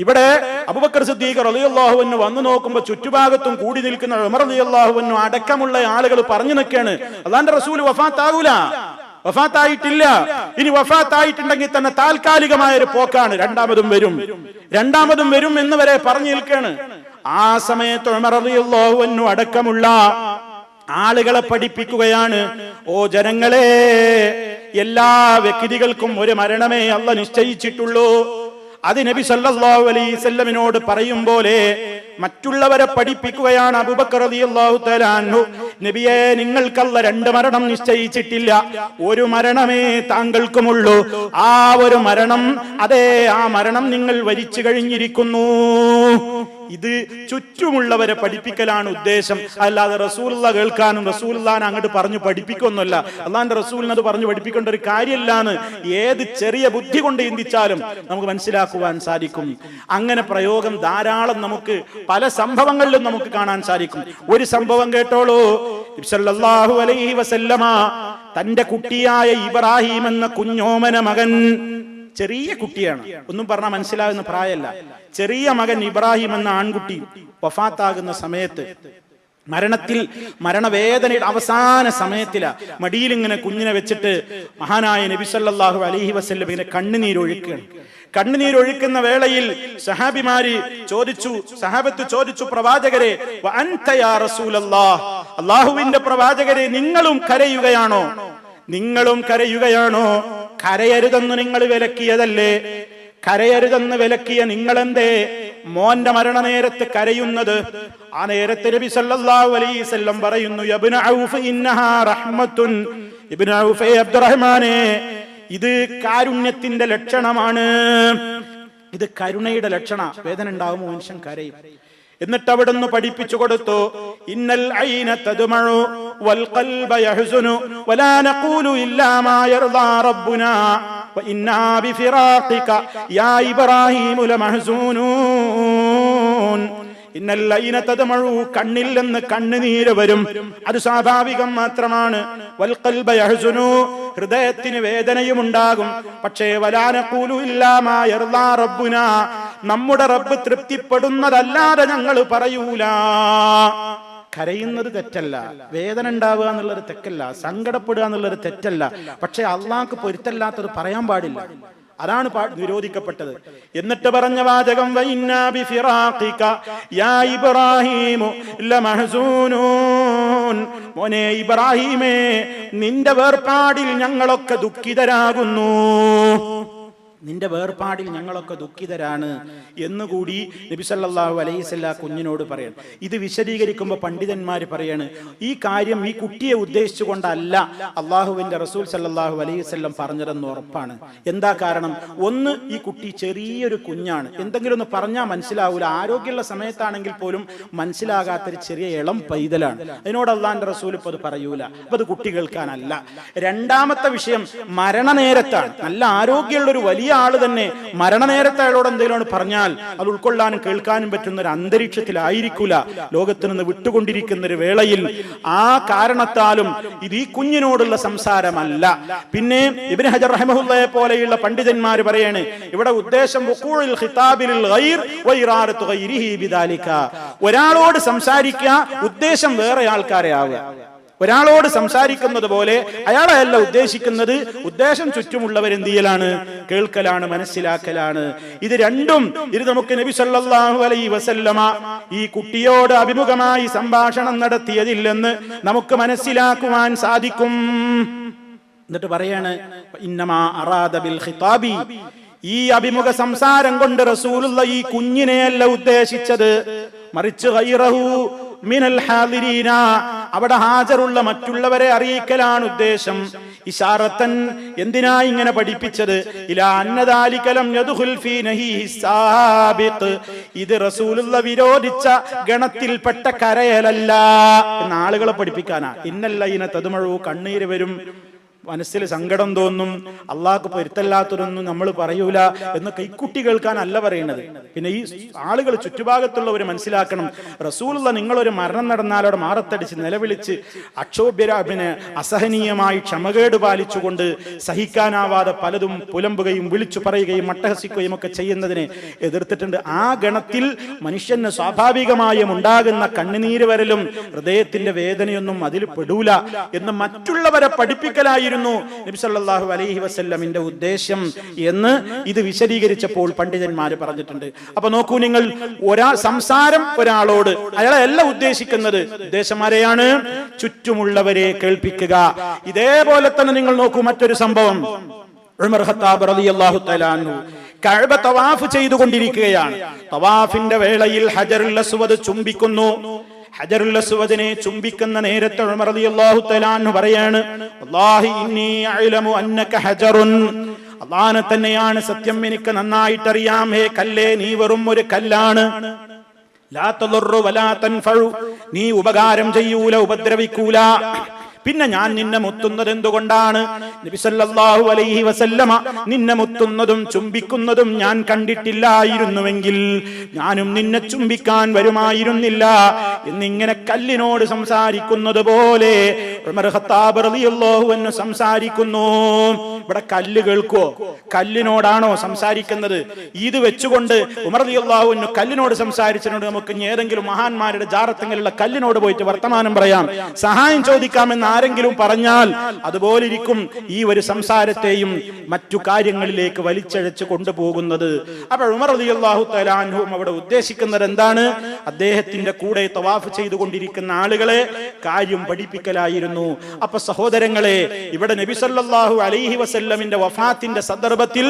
ഇവിടെ അബൂബക്കർ സിദ്ദീഖ് റളിയല്ലാഹു അൻഹു വന്നു നോക്കുമ്പോ ചുറ്റുഭാഗത്തും കൂടി നിൽക്കുന്ന ഉമർ റളിയല്ലാഹു അൻഹു അടക്കമുള്ള ആളുകൾ പറഞ്ഞു നിൽക്കുകയാണ്, അല്ലാഹുവിന്റെ റസൂൽ വഫാത്താകൂല, വഫാത്തായിട്ടില്ല, ഇനി വഫാത്തായിട്ടുണ്ടെങ്കിൽ തന്നെ താൽക്കാലികമായ ഒരു പോക്കാണ്, രണ്ടാമതും വരും എന്ന് വരെ പറഞ്ഞു നിൽക്കുകയാണ്. ആ സമയത്ത് ഉമർ റളിയല്ലാഹു അൻഹു അടക്കമുള്ള ആളുകളെ പഠിപ്പിക്കുകയാണ്, ഓ ജനങ്ങളെ, എല്ലാ വ്യക്തികൾക്കും ഒരു മരണമേ അല്ലാഹു നിശ്ചയിച്ചിട്ടുള്ളൂ. അത് നബി സല്ലല്ലാഹു അലൈഹി വസല്ലമിനോട് പറയും പോലെ മറ്റുള്ളവരെ പഠിപ്പിക്കുകയാണ് അബൂബക്കർ റളിയല്ലാഹു തആല അൻഹു. നബിയെ, നിങ്ങൾക്കല്ല രണ്ട് മരണം നിശ്ചയിച്ചിട്ടില്ല, ഒരു മരണമേ താങ്കൾക്കുമുള്ളൂ, ആ ഒരു മരണം, അതേ ആ മരണം നിങ്ങൾ വരിച്ചു കഴിഞ്ഞിരിക്കുന്നു ഇത് ചുറ്റുമുള്ളവരെ പഠിപ്പിക്കലാണ് ഉദ്ദേശം, അല്ലാതെ റസൂലുള്ള കേൾക്കാനും റസൂലുള്ളാനെ അങ്ങോട്ട് പറഞ്ഞു പഠിപ്പിക്കൊന്നുമല്ല. അള്ളാന്റെ റസൂലിന് അത് പറഞ്ഞു പഠിപ്പിക്കേണ്ട ഒരു കാര്യമില്ലാന്ന് ഏത് ചെറിയ ബുദ്ധി കൊണ്ട് ചിന്തിച്ചാലും നമുക്ക് മനസ്സിലാക്കുവാൻ സാധിക്കും. അങ്ങനെ പ്രയോഗം ധാരാളം നമുക്ക് പല സംഭവങ്ങളിലും നമുക്ക് കാണാൻ സാധിക്കും. ഒരു സംഭവം കേട്ടോളൂ. നബി സല്ലല്ലാഹു അലൈഹി വസല്ലമ തന്റെ കുട്ടിയായ ഇബ്രാഹിം എന്ന കുഞ്ഞോമന മകൻ, ചെറിയ കുട്ടിയാണ്, ഒന്നും പറഞ്ഞാൽ മനസ്സിലാകുന്ന പ്രായമല്ല, ചെറിയ മകൻ ഇബ്രാഹിം എന്ന ആൺകുട്ടി വഫാത്താകുന്ന സമയത്ത് മരണവേദനയുടെ അവസാന സമയത്തിലാ മടിയിൽ ഇങ്ങനെ കുഞ്ഞിനെ വെച്ചിട്ട് മഹാനായ നബി സല്ലല്ലാഹു അലൈഹി വസല്ലം ഇങ്ങനെ കണ്ണുനീരൊഴുക്കുകയാണ്. കണ്ണുനീരൊഴുക്കുന്ന വേളയിൽ സഹാബത്ത് ചോദിച്ചു, പ്രവാചകരെ വഅൻത യാ റസൂലല്ലാഹ്, അല്ലാഹുവിന്റെ പ്രവാചകരെ നിങ്ങളും കരയുകയാണോ? നിങ്ങളും കരയുകയാണോ? കരയരുതെന്ന് നിങ്ങൾ വിലക്കിയതല്ലേ? കരയരുതെന്ന് വിലക്കിയ നിങ്ങളെന്തേ മോന്റെ മരണനേരത്ത് കരയുന്നത്? ആ നേരത്തെ നബി സല്ലല്ലാഹു അലൈഹി വസല്ലം പറയുന്നു, യബ്ന ഔഫ് ഇന്നഹാ റഹ്മത്തുൻ, ഇബ്നു ഔഫേ അബ്ദുറഹ്മാനെ, ഇത് കാരുണ്യത്തിന്റെ ലക്ഷണമാണ്, ഇത് കരുണയുടെ ലക്ഷണ. വേദന ഉണ്ടാകുമ്പോൾ മനുഷ്യൻ കരയും. എന്നിട്ട് അവിടുന്ന് പഠിപ്പിച്ചു കൊടുത്തു, ഇന്നൽ ഐന തദ്മഉ വൽ ഖൽബ യഹ്സുനു വലാ നഖൂലു ഇല്ലാ മാ യർദാ റബ്ബുനാ വഇന്നാ ബിഫിറാഖിക യാ ഇബ്രാഹീം ലമഹ്സൂനൂൻ. ഇന്നൽ ഐന തദ്മഉ, കണ്ണിൽ നിന്ന് കണ്ണുനീര് വരും, അത് സ്വാഭാവികം മാത്രമാണ്. വൽ ഖൽബ യഹ്സുനു, ഹൃദയത്തിന് വേദനയും ഉണ്ടാകും. പക്ഷേ വലാ നഖൂലു ഇല്ലാ മാ യർദാ റബ്ബുനാ, നമ്മുടെ റബ്ബ് തൃപ്തിപ്പെടുന്നതല്ലാതെ ഞങ്ങൾ പറയൂല. കരയുന്നത് തെറ്റല്ല, വേദന ഉണ്ടാവുക എന്നുള്ളത് തെറ്റല്ല, സങ്കടപ്പെടുക എന്നുള്ളത് തെറ്റല്ല. പക്ഷെ അള്ളാഹ്ക്ക് പൊരുത്തല്ലാത്തത് പറയാൻ പാടില്ല, അതാണ് നിരോധിക്കപ്പെട്ടത്. എന്നിട്ട് പറഞ്ഞ വാചകം വഇന്നാ ബിഫിറാഖിക യാ ഇബ്രാഹീം ലമഹ്സൂനൂൻ, മോനെ ഇബ്രാഹീമേ, നിന്റെ വേർപാടിൽ ഞങ്ങളൊക്കെ ദുഃഖിതരാകുന്നു, നിന്റെ വേർപാടിൽ ഞങ്ങളൊക്കെ ദുഃഖിതരാണ് എന്നുകൂടി നബി സല്ലല്ലാഹു അലൈഹി വസല്ലം കുഞ്ഞിനോട് പറയാണ്. ഇത് വിശദീകരിക്കുമ്പോൾ പണ്ഡിതന്മാർ പറയാണ്, ഈ കാര്യം ഈ കുട്ടിയെ ഉദ്ദേശിച്ചുകൊണ്ടല്ല അള്ളാഹുവിന്റെ റസൂൽ സല്ലല്ലാഹു അലൈഹി വസല്ലം പറഞ്ഞതെന്ന് ഉറപ്പാണ്. എന്താ കാരണം? ഒന്ന്, ഈ കുട്ടി ചെറിയൊരു കുഞ്ഞാണ്, എന്തെങ്കിലും ഒന്ന് പറഞ്ഞാൽ മനസ്സിലാവൂല, ആരോഗ്യമുള്ള സമയത്താണെങ്കിൽ പോലും മനസ്സിലാകാത്തൊരു ചെറിയ ഇളം പൈതലാണ്. അതിനോട് അള്ളാഹിന്റെ റസൂൽ ഇപ്പൊ അത് പറയൂല, അപ്പൊ അത് കുട്ടി കേൾക്കാനല്ല. രണ്ടാമത്തെ വിഷയം മരണനേരത്താണ്. നല്ല ആരോഗ്യമുള്ള ഒരു വലിയ ആള് തന്നെ മരണനേരത്തെ അയാളോട് എന്തെങ്കിലും പറഞ്ഞാൽ അത് ഉൾക്കൊള്ളാനും കേൾക്കാനും പറ്റുന്ന ഒരു അന്തരീക്ഷത്തിലായിരിക്കൂല, ലോകത്ത് നിന്ന് വിട്ടുകൊണ്ടിരിക്കുന്ന ഒരു വേളയിൽ. ആ കാരണത്താലും ഇത് ഈ കുഞ്ഞിനോടുള്ള സംസാരമല്ല. പിന്നെ ഇബ്നു ഹജർ റഹിമഹുല്ലാഹയെ പോലെയുള്ള പണ്ഡിതന്മാർ പറയാണ്, ഇവിടെ ഉദ്ദേശം വുഖൂഉൽ ഖിതാബിൽ ഗൈർ വ ഇറാദത്തു ഗൈരിഹി ബിദാലിക, ഒരാളോട് സംസാരിക്കുക, ഉദ്ദേശം വേറെ ആൾക്കാരെ ആവുക. ഒരാളോട് സംസാരിക്കുന്നത് പോലെ അയാളെയല്ല ഉദ്ദേശിക്കുന്നത്, ഉദ്ദേശം ചുറ്റുമുള്ളവരെന്ത് ചെയ്യലാണ്? കേൾക്കലാണ്, മനസ്സിലാക്കലാണ്. ഇത് രണ്ടും ഇത് നമുക്ക് നബി സല്ലല്ലാഹു അലൈഹി വസല്ലമ ഈ കുട്ടിയോട് അഭിമുഖമായി സംഭാഷണം നടത്തിയതില്ലെന്ന് നമുക്ക് മനസ്സിലാക്കുവാൻ സാധിക്കും. എന്നിട്ട് പറയാണ്, ഇന്നമാ അറാദ ബിൽ ഖിതാബി, ഈ അഭിമുഖ സംസാരം കൊണ്ട് റസൂലുള്ള ഈ കുഞ്ഞിനെയല്ല ഉദ്ദേശിച്ചത്, മറിച്ച് ഗൈറഹു മിനൽ ഹാദിരീന, അവിടെ ഹാജറുള്ള മറ്റുള്ളവരെ അറിയിക്കലാണ് ഉദ്ദേശം. ഇശാറത്തൻ, എന്തിനാ ഇങ്ങനെ പഠിപ്പിച്ചത്? ഇലാ അന്നദാലിക ലം യദ്ഖുൽ ഫീ നഹീഹി സാബിഖ്, ഇത് റസൂലുള്ള വിരോധിച്ച ഗണത്തിൽപ്പെട്ട കരയലല്ല എന്ന ആളുകളെ പഠിപ്പിക്കാനാ. ഇന്നല്ലൈന തദ്മഉ, കണ്ണീര് വരും, മനസ്സിൽ സങ്കടം തോന്നും, അള്ളാഹ്ക്ക് പൊരുത്തല്ലാത്തതൊന്നും നമ്മൾ പറയൂല എന്നൊക്കെ ഈ കുട്ടി കേൾക്കാനല്ല പറയുന്നത്. പിന്നെ ഈ ആളുകൾ ചുറ്റുഭാഗത്തുള്ളവർ മനസ്സിലാക്കണം, റസൂലുള്ള നിങ്ങളൊരു മരണം നടന്നാലോടെ മാറത്തടിച്ച് നിലവിളിച്ച് അക്ഷോഭ്യരാഭിന് അസഹനീയമായി ക്ഷമകേട് പാലിച്ചുകൊണ്ട് സഹിക്കാനാവാതെ പലതും പുലമ്പുകയും വിളിച്ചു പറയുകയും അട്ടഹസിക്കുകയും ഒക്കെ ചെയ്യുന്നതിനെ എതിർത്തിട്ടുണ്ട്. ആ ഗണത്തിൽ മനുഷ്യന് സ്വാഭാവികമായും ഉണ്ടാകുന്ന കണ്ണുനീര് വരലും ഹൃദയത്തിന്റെ വേദനയൊന്നും അതിൽ പെടൂല എന്ന് മറ്റുള്ളവരെ പഠിപ്പിക്കലായിരുന്നു നബി സല്ലല്ലാഹു അലൈഹി വസല്ലമിന്റെ ഉദ്ദേശം എന്ന് ഇത് വിശദീകരിച്ചപ്പോൾ പണ്ഡിതന്മാർ പറഞ്ഞിട്ടുണ്ട്. അപ്പൊ നോക്കൂ നിങ്ങൾ, സംസാരം ഒരാളോട് അയാളെ അല്ല ഉദ്ദേശിക്കുന്നത്, ഉദ്ദേശം ആരെയാണ്? ചുറ്റുമുള്ളവരെ കേൾപ്പിക്കുക. ഇതേപോലെ തന്നെ നിങ്ങൾ നോക്കൂ മറ്റൊരു സംഭവം. ഉമർ ഖത്താബ് റളിയല്ലാഹു തആല അൻഹു കഅബ തവാഫ് ചെയ്തുകൊണ്ടിരിക്കുകയാണ്. തവാഫിന്റെ വേളയിൽ ഹജറുൽ അസ്വദ് ചുംബിക്കുന്നു. ഹജറുൽ അസ്വദിനെ ചുംബിക്കുന്ന നേരത്തെ ഉമർ റളിയല്ലാഹു തആല അൻഹു പറയാണ്, വല്ലാഹി ഇന്നി അഅലമു അന്നക ഹജറുൻ, അല്ലാഹനെ തന്നെയാണ് സത്യം, എനിക്ക് നന്നായിട്ട് അറിയാം, ഹേ കല്ലേ, നീ വെറും ഒരു കല്ലാണ്. ലാ തദുറു വലാ തൻഫഉ, നീ ഉപകാരം ചെയ്യൂല, ഉപദ്രവിക്കൂല. പിന്നെ ഞാൻ നിന്നെ മുത്തുന്നത് എന്തുകൊണ്ടാണ്? നബി സല്ലല്ലാഹു അലൈഹി വസല്ലമ നിന്നെ മുത്തുന്നതും ചുംബിക്കുന്നതും ഞാൻ കണ്ടിട്ടില്ലായിരുന്നുവെങ്കിൽ ഞാനും നിന്നെ ചുംബിക്കാൻ വരുമായിരുന്നില്ല എന്നിങ്ങനെ കല്ലിനോട് സംസാരിക്കുന്നത് പോലെ ഉമർ ഖത്താബ് റളിയല്ലാഹു അൻഹു സംസാരിക്കുന്നു. ഇവിടെ കല്ല് കേൾക്കോ? കല്ലിനോടാണോ സംസാരിക്കുന്നത്? ഇത് വെച്ചുകൊണ്ട് ഉമർ റളിയല്ലാഹു അൻഹു കല്ലിനോട് സംസാരിച്ചിട്ടുണ്ട്. നമുക്ക് ഏതെങ്കിലും മഹാന്മാരുടെ ജാറത്തെങ്കിലുള്ള കല്ലിനോട് പോയിട്ട് വർത്തമാനം പറയാം, സഹായം ചോദിക്കാമെന്ന് ആരെങ്കിലും പറഞ്ഞാൽ അതുപോലെ ഇരിക്കും ഈ ഒരു സംസാരത്തെയും മറ്റു കാര്യങ്ങളിലേക്ക് വലിച്ചഴച്ച് കൊണ്ടുപോകുന്നത്. അപ്പോൾ ഉമർ റളിയല്ലാഹു തആല അൻഹു അവിടെ ഉദ്ദേശിക്കുന്നത് എന്താണ്? അദ്ദേഹത്തിന്റെ കൂടെ തവാഫ് ചെയ്തുകൊണ്ടിരിക്കുന്ന ആളുകളെ കാര്യം പഠിപ്പിക്കലായിരുന്നു. അപ്പൊ സഹോദരങ്ങളെ, ഇവിടെ നബി സല്ലല്ലാഹു അലൈഹി വസല്ലമിന്റെ വഫാത്തിന്റെ സന്ദർഭത്തിൽ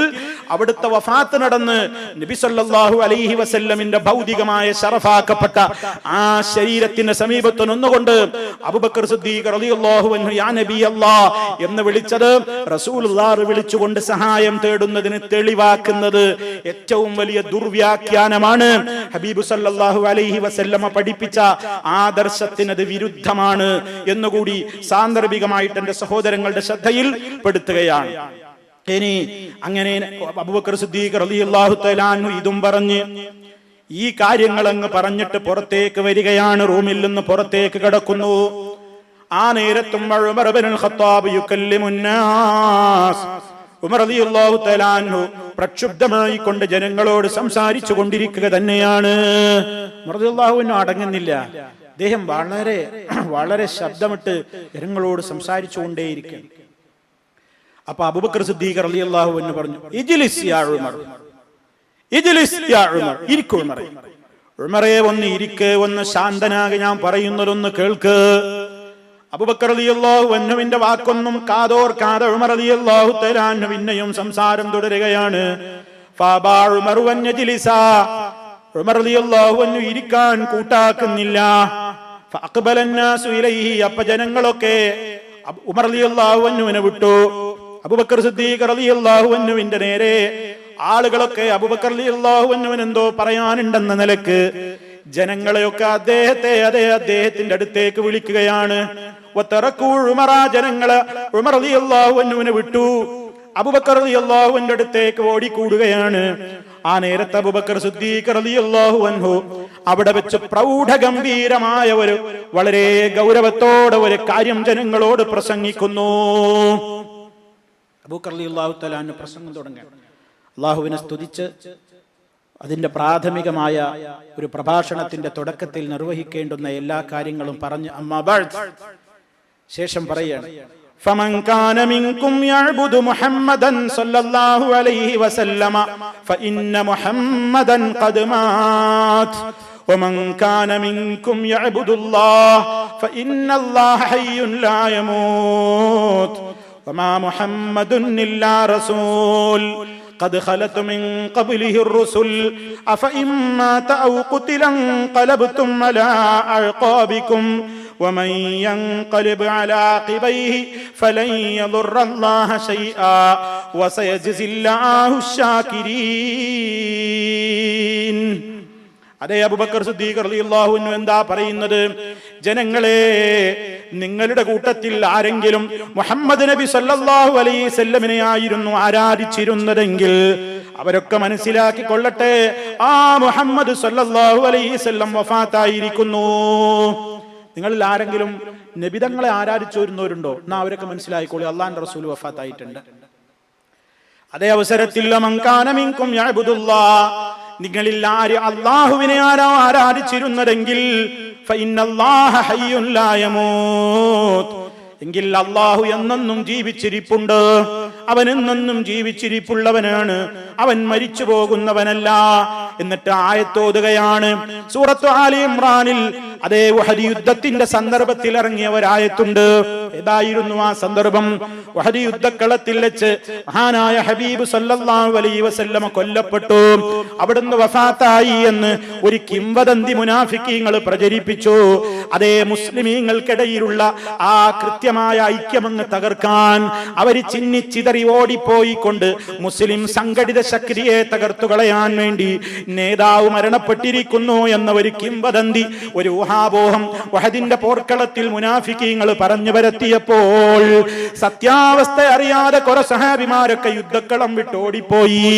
അവിടുത്തെ വഫാത്ത് നടന്ന് നബി സല്ലല്ലാഹു അലൈഹി വസല്ലമിന്റെ ഭൗതികമായ ശറഫാക്കപ്പെട്ട ആ ശരീരത്തിന്റെ സമീപത്ത് നിന്നുകൊണ്ട് അബൂബക്കർ സിദ്ദീഖ് റളിയല്ലാഹു അൻഹു യാ നബി അല്ലാഹ് എന്ന് വിളിച്ചത് റസൂലുള്ളാഹി വിളിച്ചുകൊണ്ട് സഹായം തേടുന്നതിന് തെളിവാക്കുന്നത് ഏറ്റവും വലിയ ദുർവ്യാഖ്യാനമാണ്. ഹബീബ് സല്ലല്ലാഹു അലൈഹി വസല്ലമ പഠിപ്പിച്ച ആദർശത്തിനത് വിരുദ്ധമാണ് എന്നുകൂടി സാന്ദർഭികമായിട്ട് എന്റെ സഹോദരങ്ങളുടെ ശ്രദ്ധയിൽ പെടുത്തുകയാണ്. ഇനി അങ്ങനെ അബൂബക്കർ സിദ്ദീഖ് റളിയല്ലാഹു തആല അൻഹു ഇതും പറഞ്ഞ് ഈ കാര്യങ്ങൾ അങ്ങ് പറഞ്ഞിട്ട് പുറത്തേക്ക് വരികയാണ്. റൂമിൽ നിന്ന് പുറത്തേക്ക് കടക്കുന്നു. ആ നേരത്തും ഉമർ ഇബ്നുൽ ഖത്താബ് യുകല്ലിമുന്നാസ്, ഉമർ റളിയല്ലാഹു തആല അൻഹു പ്രക്ഷുബ്ധമായി കൊണ്ട് ജനങ്ങളോട് സംസാരിച്ചു കൊണ്ടിരിക്കുക തന്നെയാണ്. ഉമർ റളിയല്ലാഹു അൻഹു അടങ്ങുന്നില്ല. അദ്ദേഹം വളരെ വളരെ ശബ്ദമിട്ട് ജനങ്ങളോട് സംസാരിച്ചു കൊണ്ടേയിരിക്കും. അപ്പൊ അബൂബക്കർ സിദ്ദീഖ് റളിയല്ലാഹു അൻഹു പറഞ്ഞു, ഇജ്ലിസ് യാ ഉമർ, ഇജ്ലിസ് യാ ഉമർ, ഇരിക്കൂ ഉമറേ, ഉമറേ ഒന്ന് ഇരിക്ക്, ഒന്ന് ശാന്തനാകെ, ഞാൻ പറയുന്നതൊന്ന് കേൾക്ക്. അബൂബക്കർ റളിയല്ലാഹു അൻഹുവിന്റെ വാക്കൊന്നും കാതോർക്കാതെ ഉമർ റളിയല്ലാഹു തആല അൻഹു പിന്നെയും സംസാരം തുടരുകയാണ്. ഫബാ ഉമർ വൻ യജ്ലിസ, ഉമർ റളിയല്ലാഹു അൻഹു ഇരിക്കാൻ കൂട്ടാക്കുന്നില്ല. ഫഅഖബല الناس ഇലൈഹി, അപ്പ ജനങ്ങളൊക്കെ ഉമർ റളിയല്ലാഹു അൻഹുവിനെ വിട്ടു. അബൂബക്കർ സിദ്ദീഖ് റളിയല്ലാഹു അൻഹുവിന്റെ നേരെ ആളുകളൊക്കെ അബൂബക്കർ റളിയല്ലാഹു അൻഹുവിന് എന്തോ പറയാനുണ്ടെന്ന നിലക്ക് ജനങ്ങളെയൊക്കെ അദ്ദേഹത്തിന്റെ അടുത്തേക്ക് വിളിക്കുകയാണ്. ജനങ്ങളെ ഉമർ റളിയല്ലാഹു അൻഹുവിനെ വിട്ടു. അബൂബക്കർ റളിയല്ലാഹു അൻഹുവിന്റെ അടുത്തേക്ക് ഓടിക്കൂടുകയാണ്. ആ നേരത്തെ അബൂബക്കർ സിദ്ദീഖ് റളിയല്ലാഹു അൻഹു അവിടെ വെച്ച് പ്രൗഢഗംഭീരമായ ഒരു വളരെ ഗൗരവത്തോടെ ഒരു കാര്യം ജനങ്ങളോട് പ്രസംഗിക്കുന്നു. അബൂബക്കർ റളിയല്ലാഹു തആല അൻഹു പ്രസംഗം തുടങ്ങുകയാണ്. അല്ലാഹുവിനെ സ്തുതിച്ച് അതിന്റെ പ്രാഥമികമായ ഒരു പ്രഭാഷണത്തിന്റെ തുടക്കത്തിൽ നിർവഹിക്കേണ്ടുന്ന എല്ലാ കാര്യങ്ങളും പറഞ്ഞ് അമ്മാ ബഅദ് ശേഷം പറയാണ്, فمن كان منكم يعبد محمدا صلى الله عليه وسلم فإن محمدا قد مات ومن كان منكم يعبد الله فإن الله حي لا يموت وما محمد إلا رسول قد خلت من قبله الرسل أفإن مات أو قتل انقلبتم على أعقابكم ومن ينقلب على عقبيه فلن يضر الله شيئا وسيجزي الله الشاكرين. അതേ അബൂബക്കർ സിദ്ദീഖ് റളിയല്ലാഹു അൻഹു എന്താ പറയുന്നത്? ജനങ്ങളെ, നിങ്ങളുടെ കൂട്ടത്തിൽ ആരെങ്കിലും മുഹമ്മദ് നബി സല്ലല്ലാഹു അലൈഹി വസല്ലമിനെ ആയിരുന്നു ആരാധിച്ചിരുന്നതെങ്കിൽ അവരൊക്കെ മനസ്സിലാക്കി കൊള്ളട്ടെ, ആ മുഹമ്മദ് സല്ലല്ലാഹു അലൈഹി വസല്ലം വഫാത്തായിരിക്കുന്നു. നിങ്ങളിൽ ആരെങ്കിലും നബിതങ്ങളെ ആരാധിച്ചിരുന്നവരുണ്ടോ? എന്നാ അവരൊക്കെ മനസ്സിലായിക്കോളൂ, അല്ലാഹുവിന്റെ റസൂൽ വഫാത്തായിട്ടുണ്ട്. അതേ അവസരത്തിൽ മൻ കാന മിൻകും യഅ്ബുദുല്ലാഹ്, നിങ്ങളിൽ ആര് അല്ലാഹുവിനെ ആരാധിച്ചിരുന്നതെങ്കിൽ ഫഇന്നല്ലാഹ ഹയ്യുൻ ലാ യമൂത്, എങ്കിൽ അല്ലാഹു എന്നെന്നും ജീവിച്ചിരിപ്പുണ്ട്. അവൻ എന്നെന്നും ജീവിച്ചിരിപ്പുള്ളവനാണ്, അവൻ മരിച്ചു പോകുന്നവനല്ല. എന്നിട്ട് ആയത്തോതുകയാണ്. സൂറത്ത് ആലി ഇംറാനിൽ അതേ ഉഹദ് യുദ്ധത്തിന്റെ സന്ദർഭത്തിൽ ഇറങ്ങിയ ഒരായത്തുണ്ട്. ഏതായിരുന്നു ആ സന്ദർഭം? ഉഹദ് യുദ്ധക്കളത്തിൽ വെച്ച് മഹാനായ ഹബീബ് സല്ലല്ലാഹു അലൈഹി വസല്ലമ കൊല്ലപ്പെട്ടു, അവിടുന്ന് വഫാത്തായി എന്ന് ഒരു കിംവദന്തി മുനാഫിക്കീങ്ങൾ പ്രചരിപ്പിച്ചു. അതേ മുസ്ലിമീങ്ങൾക്കിടയിലുള്ള ആ കൃത്യമായ ഐക്യമങ്ങ് തകർക്കാൻ അവര് ചിന്നിച്ചിതറി ഓടിപ്പോയിക്കൊണ്ട് മുസ്ലിം സംഘടിത ശക്തിയെ തകർത്തു കളയാൻ വേണ്ടി നേതാവ് മരണപ്പെട്ടിരിക്കുന്നു എന്ന ഒരു കിംവദന്തി, ഒരു ഊഹാപോഹം ഉഹദിന്റെ പോർക്കളത്തിൽ മുനാഫിക്കീങ്ങൾ പറഞ്ഞു പരത്തിയപ്പോൾ സത്യാവസ്ഥ അറിയാതെ കുറെ സഹാബിമാരൊക്കെ യുദ്ധക്കളം വിട്ടോടിപ്പോയി.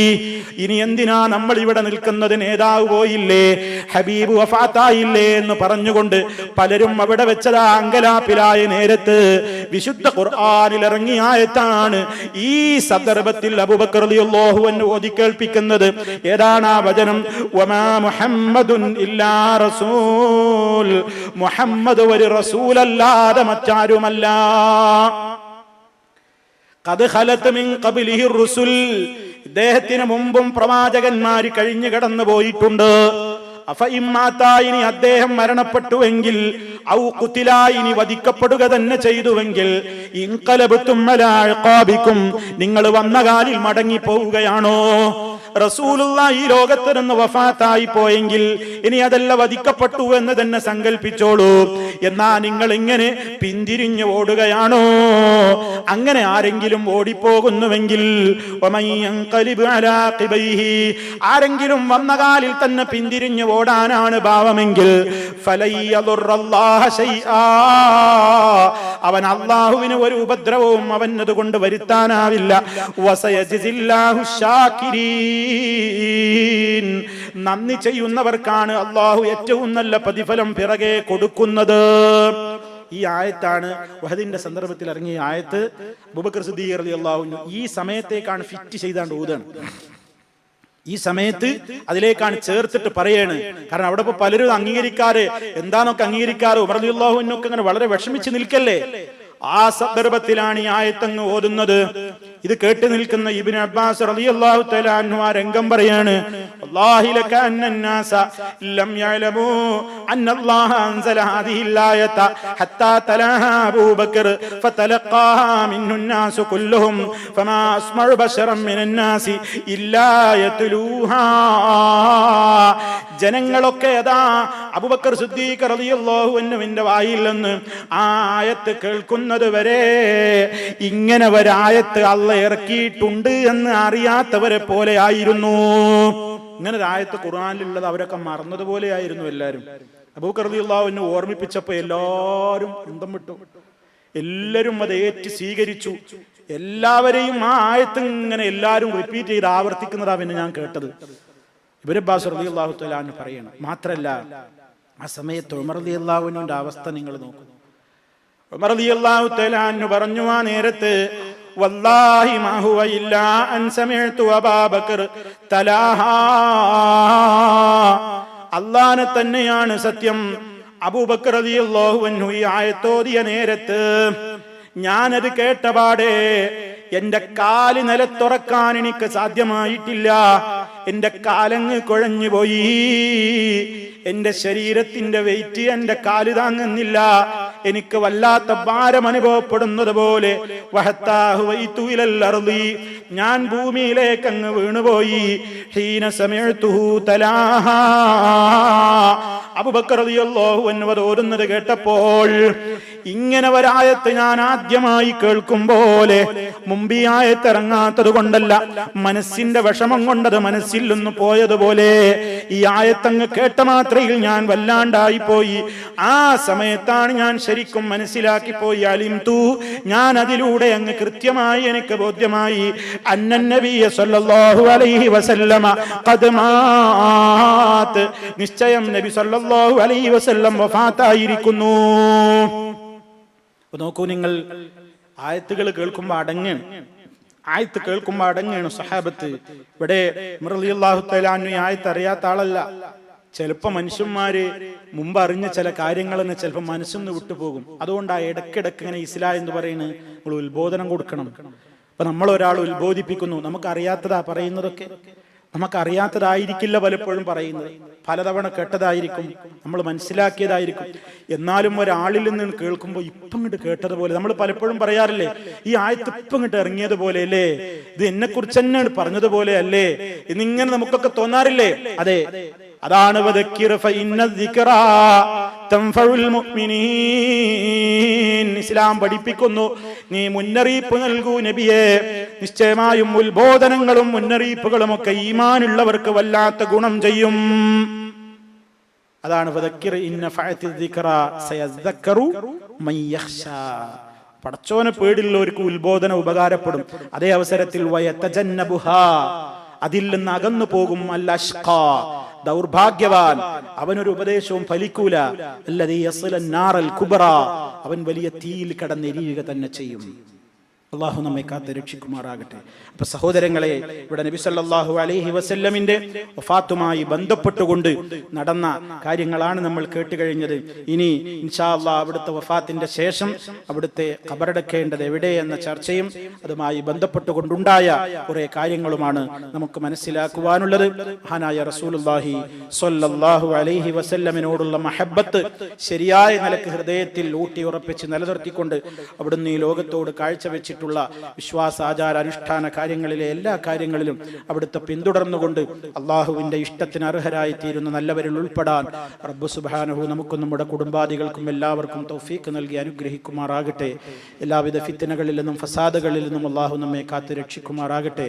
ഇനി എന്തിനാ നമ്മൾ ഇവിടെ നിൽക്കുന്നത്? നേതാവ് പോയില്ലേ, ഹബീബ് വഫാത്തായില്ലേ എന്ന് പറഞ്ഞുകൊണ്ട് പലരും അവിടെ വെച്ചതാ അങ്കലാപ്പിലായ നേരത്ത് വിശുദ്ധ ഖുർആനിൽ ഇറങ്ങിയ ആയത്താണ് ഈ സന്ദർഭത്തിൽ അബൂബക്കർ റളിയല്ലാഹു അൻഹു ഓതി കേൾപ്പിക്കുന്നത്. ഏതാണ് ആ വചനം? വമാ മുഹമ്മദുൻ ഇല്ലാ റസൂൽ, മുഹമ്മദ് ഒരു റസൂലല്ലാതെ മറ്റാരുമല്ല. ഖദ് ഖലത് മിൻ ഖബ്ലിഹി റുസുൽ, ഇദ്ദേഹത്തിന് മുമ്പും പ്രവാചകന്മാര് കഴിഞ്ഞു കടന്നു പോയിട്ടുണ്ട്. ഇനി അദ്ദേഹം മരണപ്പെട്ടുവെങ്കിൽ ഔ ഖുതിലായിനി വധിക്കപ്പെടുക തന്നെ ചെയ്തുവെങ്കിൽ ഇൻഖലബതും അലാ ഇഖാബികും, നിങ്ങൾ വന്ന കാലിൽ മടങ്ങി പോവുകയാണോ? റസൂലുള്ളാഹി ഈ ലോകത്ത് നിന്ന് വഫാത്തായി പോയെങ്കിൽ ഇനി അതല്ല വധിക്കപ്പെട്ടു എന്ന് തന്നെ സങ്കല്പിച്ചോളൂ. എന്നാ നിങ്ങൾ ഇങ്ങനെ പിന്തിരിഞ്ഞു ഓടുകയാണോ? അങ്ങനെ ആരെങ്കിലും ഓടിപ്പോകുന്നുവെങ്കിൽ ആരെങ്കിലും വന്ന കാലിൽ തന്നെ പിന്തിരിഞ്ഞു ഓടാനാണ് ഭാവമെങ്കിൽ അവൻ അല്ലാഹുവിന് ഒരു ഉപദ്രവവും അവനത് കൊണ്ട് വരുത്താനാവില്ല. വസയജിസില്ലാഹു ശാകിരീൻ, നന്ദി ചെയ്യുന്നവർക്കാണ് അല്ലാഹു ഏറ്റവും നല്ല പ്രതിഫലം പിറകെ കൊടുക്കുന്നത്. ഈ ആയത്താണ് വഹദിന്റെ സന്ദർഭത്തിൽ ഇറങ്ങിയ ആയത്ത്. അബൂബക്കർ സിദ്ദീഖ് റളിയല്ലാഹു അൻഹു ഈ സമയത്തേക്കാണ് ഫിറ്റ് ചെയ്താണ്ട് ഓതാണ്. ഈ സമയത്ത് അതിലേക്കാണ് ചേർത്തിട്ട് പറയാണ്. കാരണം അവിടെ ഇപ്പൊ പലരും അംഗീകരിക്കാറ് എന്താണൊക്കെ അംഗീകരിക്കാറ്, ഉമർ റളിയല്ലാഹു അൻഹു ഒക്കെ അങ്ങനെ വളരെ വിഷമിച്ച് നിൽക്കല്ലേ. ആ സന്ദർഭത്തിലാണ് ഈ ആയത്തങ്ങ് ഓതുന്നത്. ഇത് കേട്ട് നിൽക്കുന്ന ഇബ്നു അബ്ബാസ് റളിയല്ലാഹു തആല അൻഹു ആ രംഗം പറയാണ്. വല്ലാഹി ലകഅന്നന്നാസ ലം യഅലമു അന്നല്ലാഹ അൻസല ഹാദിഹിൽ ആയത ഹത്താ തലഹാ അബൂബക്കർ ഫതലഖാഹാ മിൻഹുന്നാസു കുല്ലുഹും ഫമാ അസ്മഉ ബശറൻ മിനന്നാസി ഇല്ലാ യത്ലൂഹാ. ജനങ്ങളൊക്കെ അതാ അബൂബക്കർ സിദ്ദീഖ് റളിയല്ലാഹു അൻഹുവിന്റെ വായിൽ നിന്ന് ആ ആയത്ത് കേൾക്കുന്നത് വരെ ഇങ്ങനെ ഒരായത്ത് അല്ലാഹു ഇറക്കിയിട്ടുണ്ട് എന്ന് അറിയാത്തവരെ പോലെ ആയിരുന്നു. ഇങ്ങനെ ഒരു ആയത്ത് ഖുർആനിലുള്ളത് അവരൊക്കെ മറന്നതുപോലെ ആയിരുന്നു എല്ലാവരും. അബൂബക്കർ റളിയല്ലാഹു അൻഹു ഓർമ്മിപ്പിച്ചപ്പോ എല്ലാവരും അന്തം വിട്ടു, എല്ലാവരും അത് ഏറ്റ് സ്വീകരിച്ചു. എല്ലാവരെയും ആ ആയത്ത് ഇങ്ങനെ എല്ലാവരും റിപ്പീറ്റ് ചെയ്ത് ആവർത്തിക്കുന്നതാ പിന്നെ ഞാൻ കേട്ടത്. ഇബ്നു അബ്ബാസ് റളിയല്ലാഹു തആല അൻഹു പറയണം. മാത്രല്ല ആ സമയത്ത് ഉമർ റളിയല്ലാഹു അൻഹുവിന്റെ അവസ്ഥ നിങ്ങൾ നോക്കൂ. ഉമർ റളിയല്ലാഹു തആല അൻഹു പറഞ്ഞു ആ നേരത്ത്, വല്ലാഹി മാ ഹുവ ഇല്ലാ അൻ സമിഅതു അബൂബക്കർ തലാഹാ, അല്ലാഹനെ തന്നെയാണ് സത്യം, അബൂബക്കർ റളിയല്ലാഹു അൻഹു ഈ ആയത്തോതിയ നേരത്ത് ഞാനത് കേട്ടപാടെ എന്റെ കാല് നിലത്തുറക്കാൻ എനിക്ക് സാധ്യമായിട്ടില്ല. എന്റെ കാലങ്ങ് കുഴഞ്ഞുപോയി, എന്റെ ശരീരത്തിന്റെ വെയിറ്റ് എന്റെ കാല് താങ്ങുന്നില്ല, എനിക്ക് വല്ലാത്ത ഭാരം അനുഭവപ്പെടുന്നത് പോലെ. ഞാൻ ഭൂമിയിലേക്ക് അങ്ങ് വീണുപോയി. ഹീന സമയത്തുഹു തലാഹാ, അബൂബക്കർ റളിയല്ലാഹു അൻഹു ഓതുന്നത് കേട്ടപ്പോൾ ഇങ്ങനെ ഒരായത്ത് ഞാൻ ആദ്യമായി കേൾക്കും പോലെ, മുമ്പ് ഈ ആയത്ത് ഇറങ്ങാത്തത് കൊണ്ടല്ല, മനസ്സിന്റെ വിഷമം കൊണ്ടത് മനസ്സിൽ നിന്ന് പോയതുപോലെ ഈ ആയത്തങ്ങ് കേട്ട മാത്രയിൽ ഞാൻ വല്ലാണ്ടായി പോയി. ആ സമയത്താണ് ഞാൻ ശരിക്കും മനസ്സിലാക്കി പോയി. അലിംതു, ഞാൻ അതിലൂടെ അങ്ങ് കൃത്യമായി എനിക്ക് ബോധ്യമായി, അന്നൻ നബിയ സല്ലല്ലാഹു അലൈഹി വസല്ലമ ഖദ് മാത്, നിശ്ചയം നബി സല്ലല്ലാഹു അലൈഹി വസല്ലം വഫാത്തായിരിക്കുന്നു. നോക്കൂ നിങ്ങൾ, ആയത്തുകൾ കേൾക്കുമ്പോൾ അടങ്ങാണ്, ആയത്ത് കേൾക്കുമ്പോൾ അടങ്ങാണ് സഹാബത്ത്. ഇവിടെ ഉമർ റളിയല്ലാഹു തആല അൻഹു ഈ ആയത്ത് അറിയാത്ത ആളല്ല. ചിലപ്പോൾ മനുഷ്യന്മാര് മുമ്പ് അറിഞ്ഞ ചില കാര്യങ്ങൾ തന്നെ ചിലപ്പോൾ മനസ്സിന്ന് വിട്ടുപോകും. അതുകൊണ്ട് ആ ഇടക്കിടക്ക് ഇങ്ങനെ ഇസ്ലാം എന്ന് പറയുന്നത് നമ്മൾ ഉത്ബോധനം കൊടുക്കണം. അപ്പൊ നമ്മൾ ഒരാൾ ഉത്ബോധിപ്പിക്കുന്നു, നമുക്ക് അറിയാത്തതാ പറയുന്നതൊക്കെ. നമുക്കറിയാത്തതായിരിക്കില്ല പലപ്പോഴും പറയുന്നത്, പലതവണ കേട്ടതായിരിക്കും, നമ്മൾ മനസ്സിലാക്കിയതായിരിക്കും. എന്നാലും ഒരാളിൽ നിന്ന് കേൾക്കുമ്പോൾ ഇപ്പം ഇങ്ങോട്ട് കേട്ടതുപോലെ നമ്മൾ പലപ്പോഴും പറയാറില്ലേ, ഈ ആയത്ത് ഇപ്പം ഇങ്ങോട്ട് ഇറങ്ങിയതുപോലെ അല്ലേ, ഇത് എന്നെ കുറിച്ച് തന്നെയാണ് പറഞ്ഞതുപോലെ അല്ലേ എന്നിങ്ങനെ നമുക്കൊക്കെ തോന്നാറില്ലേ? അതെ, അതാണ് ഇസ്ലാം പഠിപ്പിക്കുന്നു. നീ മുന്നറിയിപ്പ് നൽകൂ നബിയെ, നിശ്ചയമായും ഉത്ബോധനങ്ങളും മുന്നറിയിപ്പുകളും ഒക്കെ ഈമാനുള്ളവർക്ക് വല്ലാത്ത ഗുണം ചെയ്യും. അതാണ് പടച്ചോനെ പേടിയുള്ളവർക്ക് ഉത്ബോധന ഉപകാരപ്പെടും. അതേ അവസരത്തിൽ അതിൽ നിന്ന് അകന്നു പോകും അൽ-അഷ്ഖാ, ദൗർഭാഗ്യവാൻ, അവനൊരു ഉപദേശവും ഫലിക്കൂല. അല്ലദീ യസ്ലൻ നാറൽ കുബ്ര, അവൻ വലിയ തീയിൽ കടന്നെരിയുക തന്നെ ചെയ്യും. അള്ളാഹു നമ്മെ കാത്ത് രക്ഷിക്കുമാറാകട്ടെ. അപ്പൊ സഹോദരങ്ങളെ, ഇവിടെ നബി സല്ലല്ലാഹു അലൈഹി വസല്ലമിന്റെ വഫാത്തുമായി ബന്ധപ്പെട്ടുകൊണ്ട് നടന്ന കാര്യങ്ങളാണ് നമ്മൾ കേട്ടുകഴിഞ്ഞത്. ഇനി ഇൻഷാ അല്ലാഹ് അവിടുത്തെ വഫാത്തിന്റെ ശേഷം അവിടുത്തെ ഖബറടക്കേണ്ടത് എവിടെ എന്ന ചർച്ചയും അതുമായി ബന്ധപ്പെട്ടുകൊണ്ടുണ്ടായ കുറെ കാര്യങ്ങളുമാണ് നമുക്ക് മനസ്സിലാക്കുവാനുള്ളത്. മഹാനായ റസൂലുള്ളാഹി സ്വല്ലല്ലാഹു അലൈഹി വസല്ലമിനോടുള്ള മഹബ്ബത്ത് ശരിയായ നിലക്ക് ഹൃദയത്തിൽ ഊട്ടി ഉറപ്പിച്ച് നിലനിർത്തിക്കൊണ്ട് അവിടുന്ന് ഈ ലോകത്തോട് കാഴ്ചവെച്ച് വിശ്വാസാചാര അനുഷ്ഠാന കാര്യങ്ങളിലെ എല്ലാ കാര്യങ്ങളിലും അവിടുത്തെ പിന്തുടർന്നുകൊണ്ട് അള്ളാഹുവിന്റെ ഇഷ്ടത്തിന് അർഹരായി തീരുന്ന നല്ലവരിൽ ഉൾപ്പെടാൻ റബ്ബ് സുബ്ഹാനഹു നമുക്കും നമ്മുടെ കുടുംബാദികൾക്കും എല്ലാവർക്കും തൗഫീഖ് നൽകി അനുഗ്രഹിക്കുമാറാകട്ടെ. എല്ലാവിധ ഫിത്നകളിൽ നിന്നും ഫസാദുകളിൽ നിന്നും അള്ളാഹു നമ്മെ കാത്ത് രക്ഷിക്കുമാറാകട്ടെ.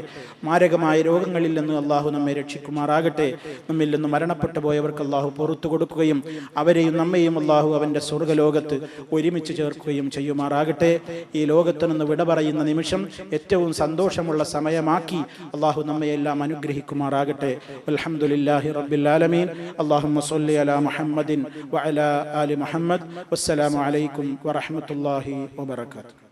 മാരകമായ രോഗങ്ങളിൽ നിന്ന് അള്ളാഹു നമ്മെ രക്ഷിക്കുമാറാകട്ടെ. നമ്മിൽ നിന്ന് മരണപ്പെട്ടു പോയവർക്ക് അള്ളാഹു പുറത്തു കൊടുക്കുകയും അവരെയും നമ്മയും അള്ളാഹു അവന്റെ സ്വർഗ്ഗലോകത്ത് ഒരുമിച്ച് ചേർക്കുകയും ചെയ്യുമാറാകട്ടെ. ഈ ലോകത്ത് നിന്ന് വിട പറയുന്ന നിമിഷം ഏറ്റവും സന്തോഷമുള്ള സമയമാക്കി അള്ളാഹു നമ്മയെല്ലാം അനുഗ്രഹിക്കുമാറാകട്ടെ. അൽഹംദുലില്ലാഹി റബ്ബിൽ ആലമീൻ. അല്ലാഹുമ്മ സ്വല്ലി അലാ മുഹമ്മദിൻ വഅലാ ആലി മുഹമ്മദ്. വസ്സലാമു അലൈക്കും വറഹ്മത്തുള്ളാഹി വബറകാതുഹു.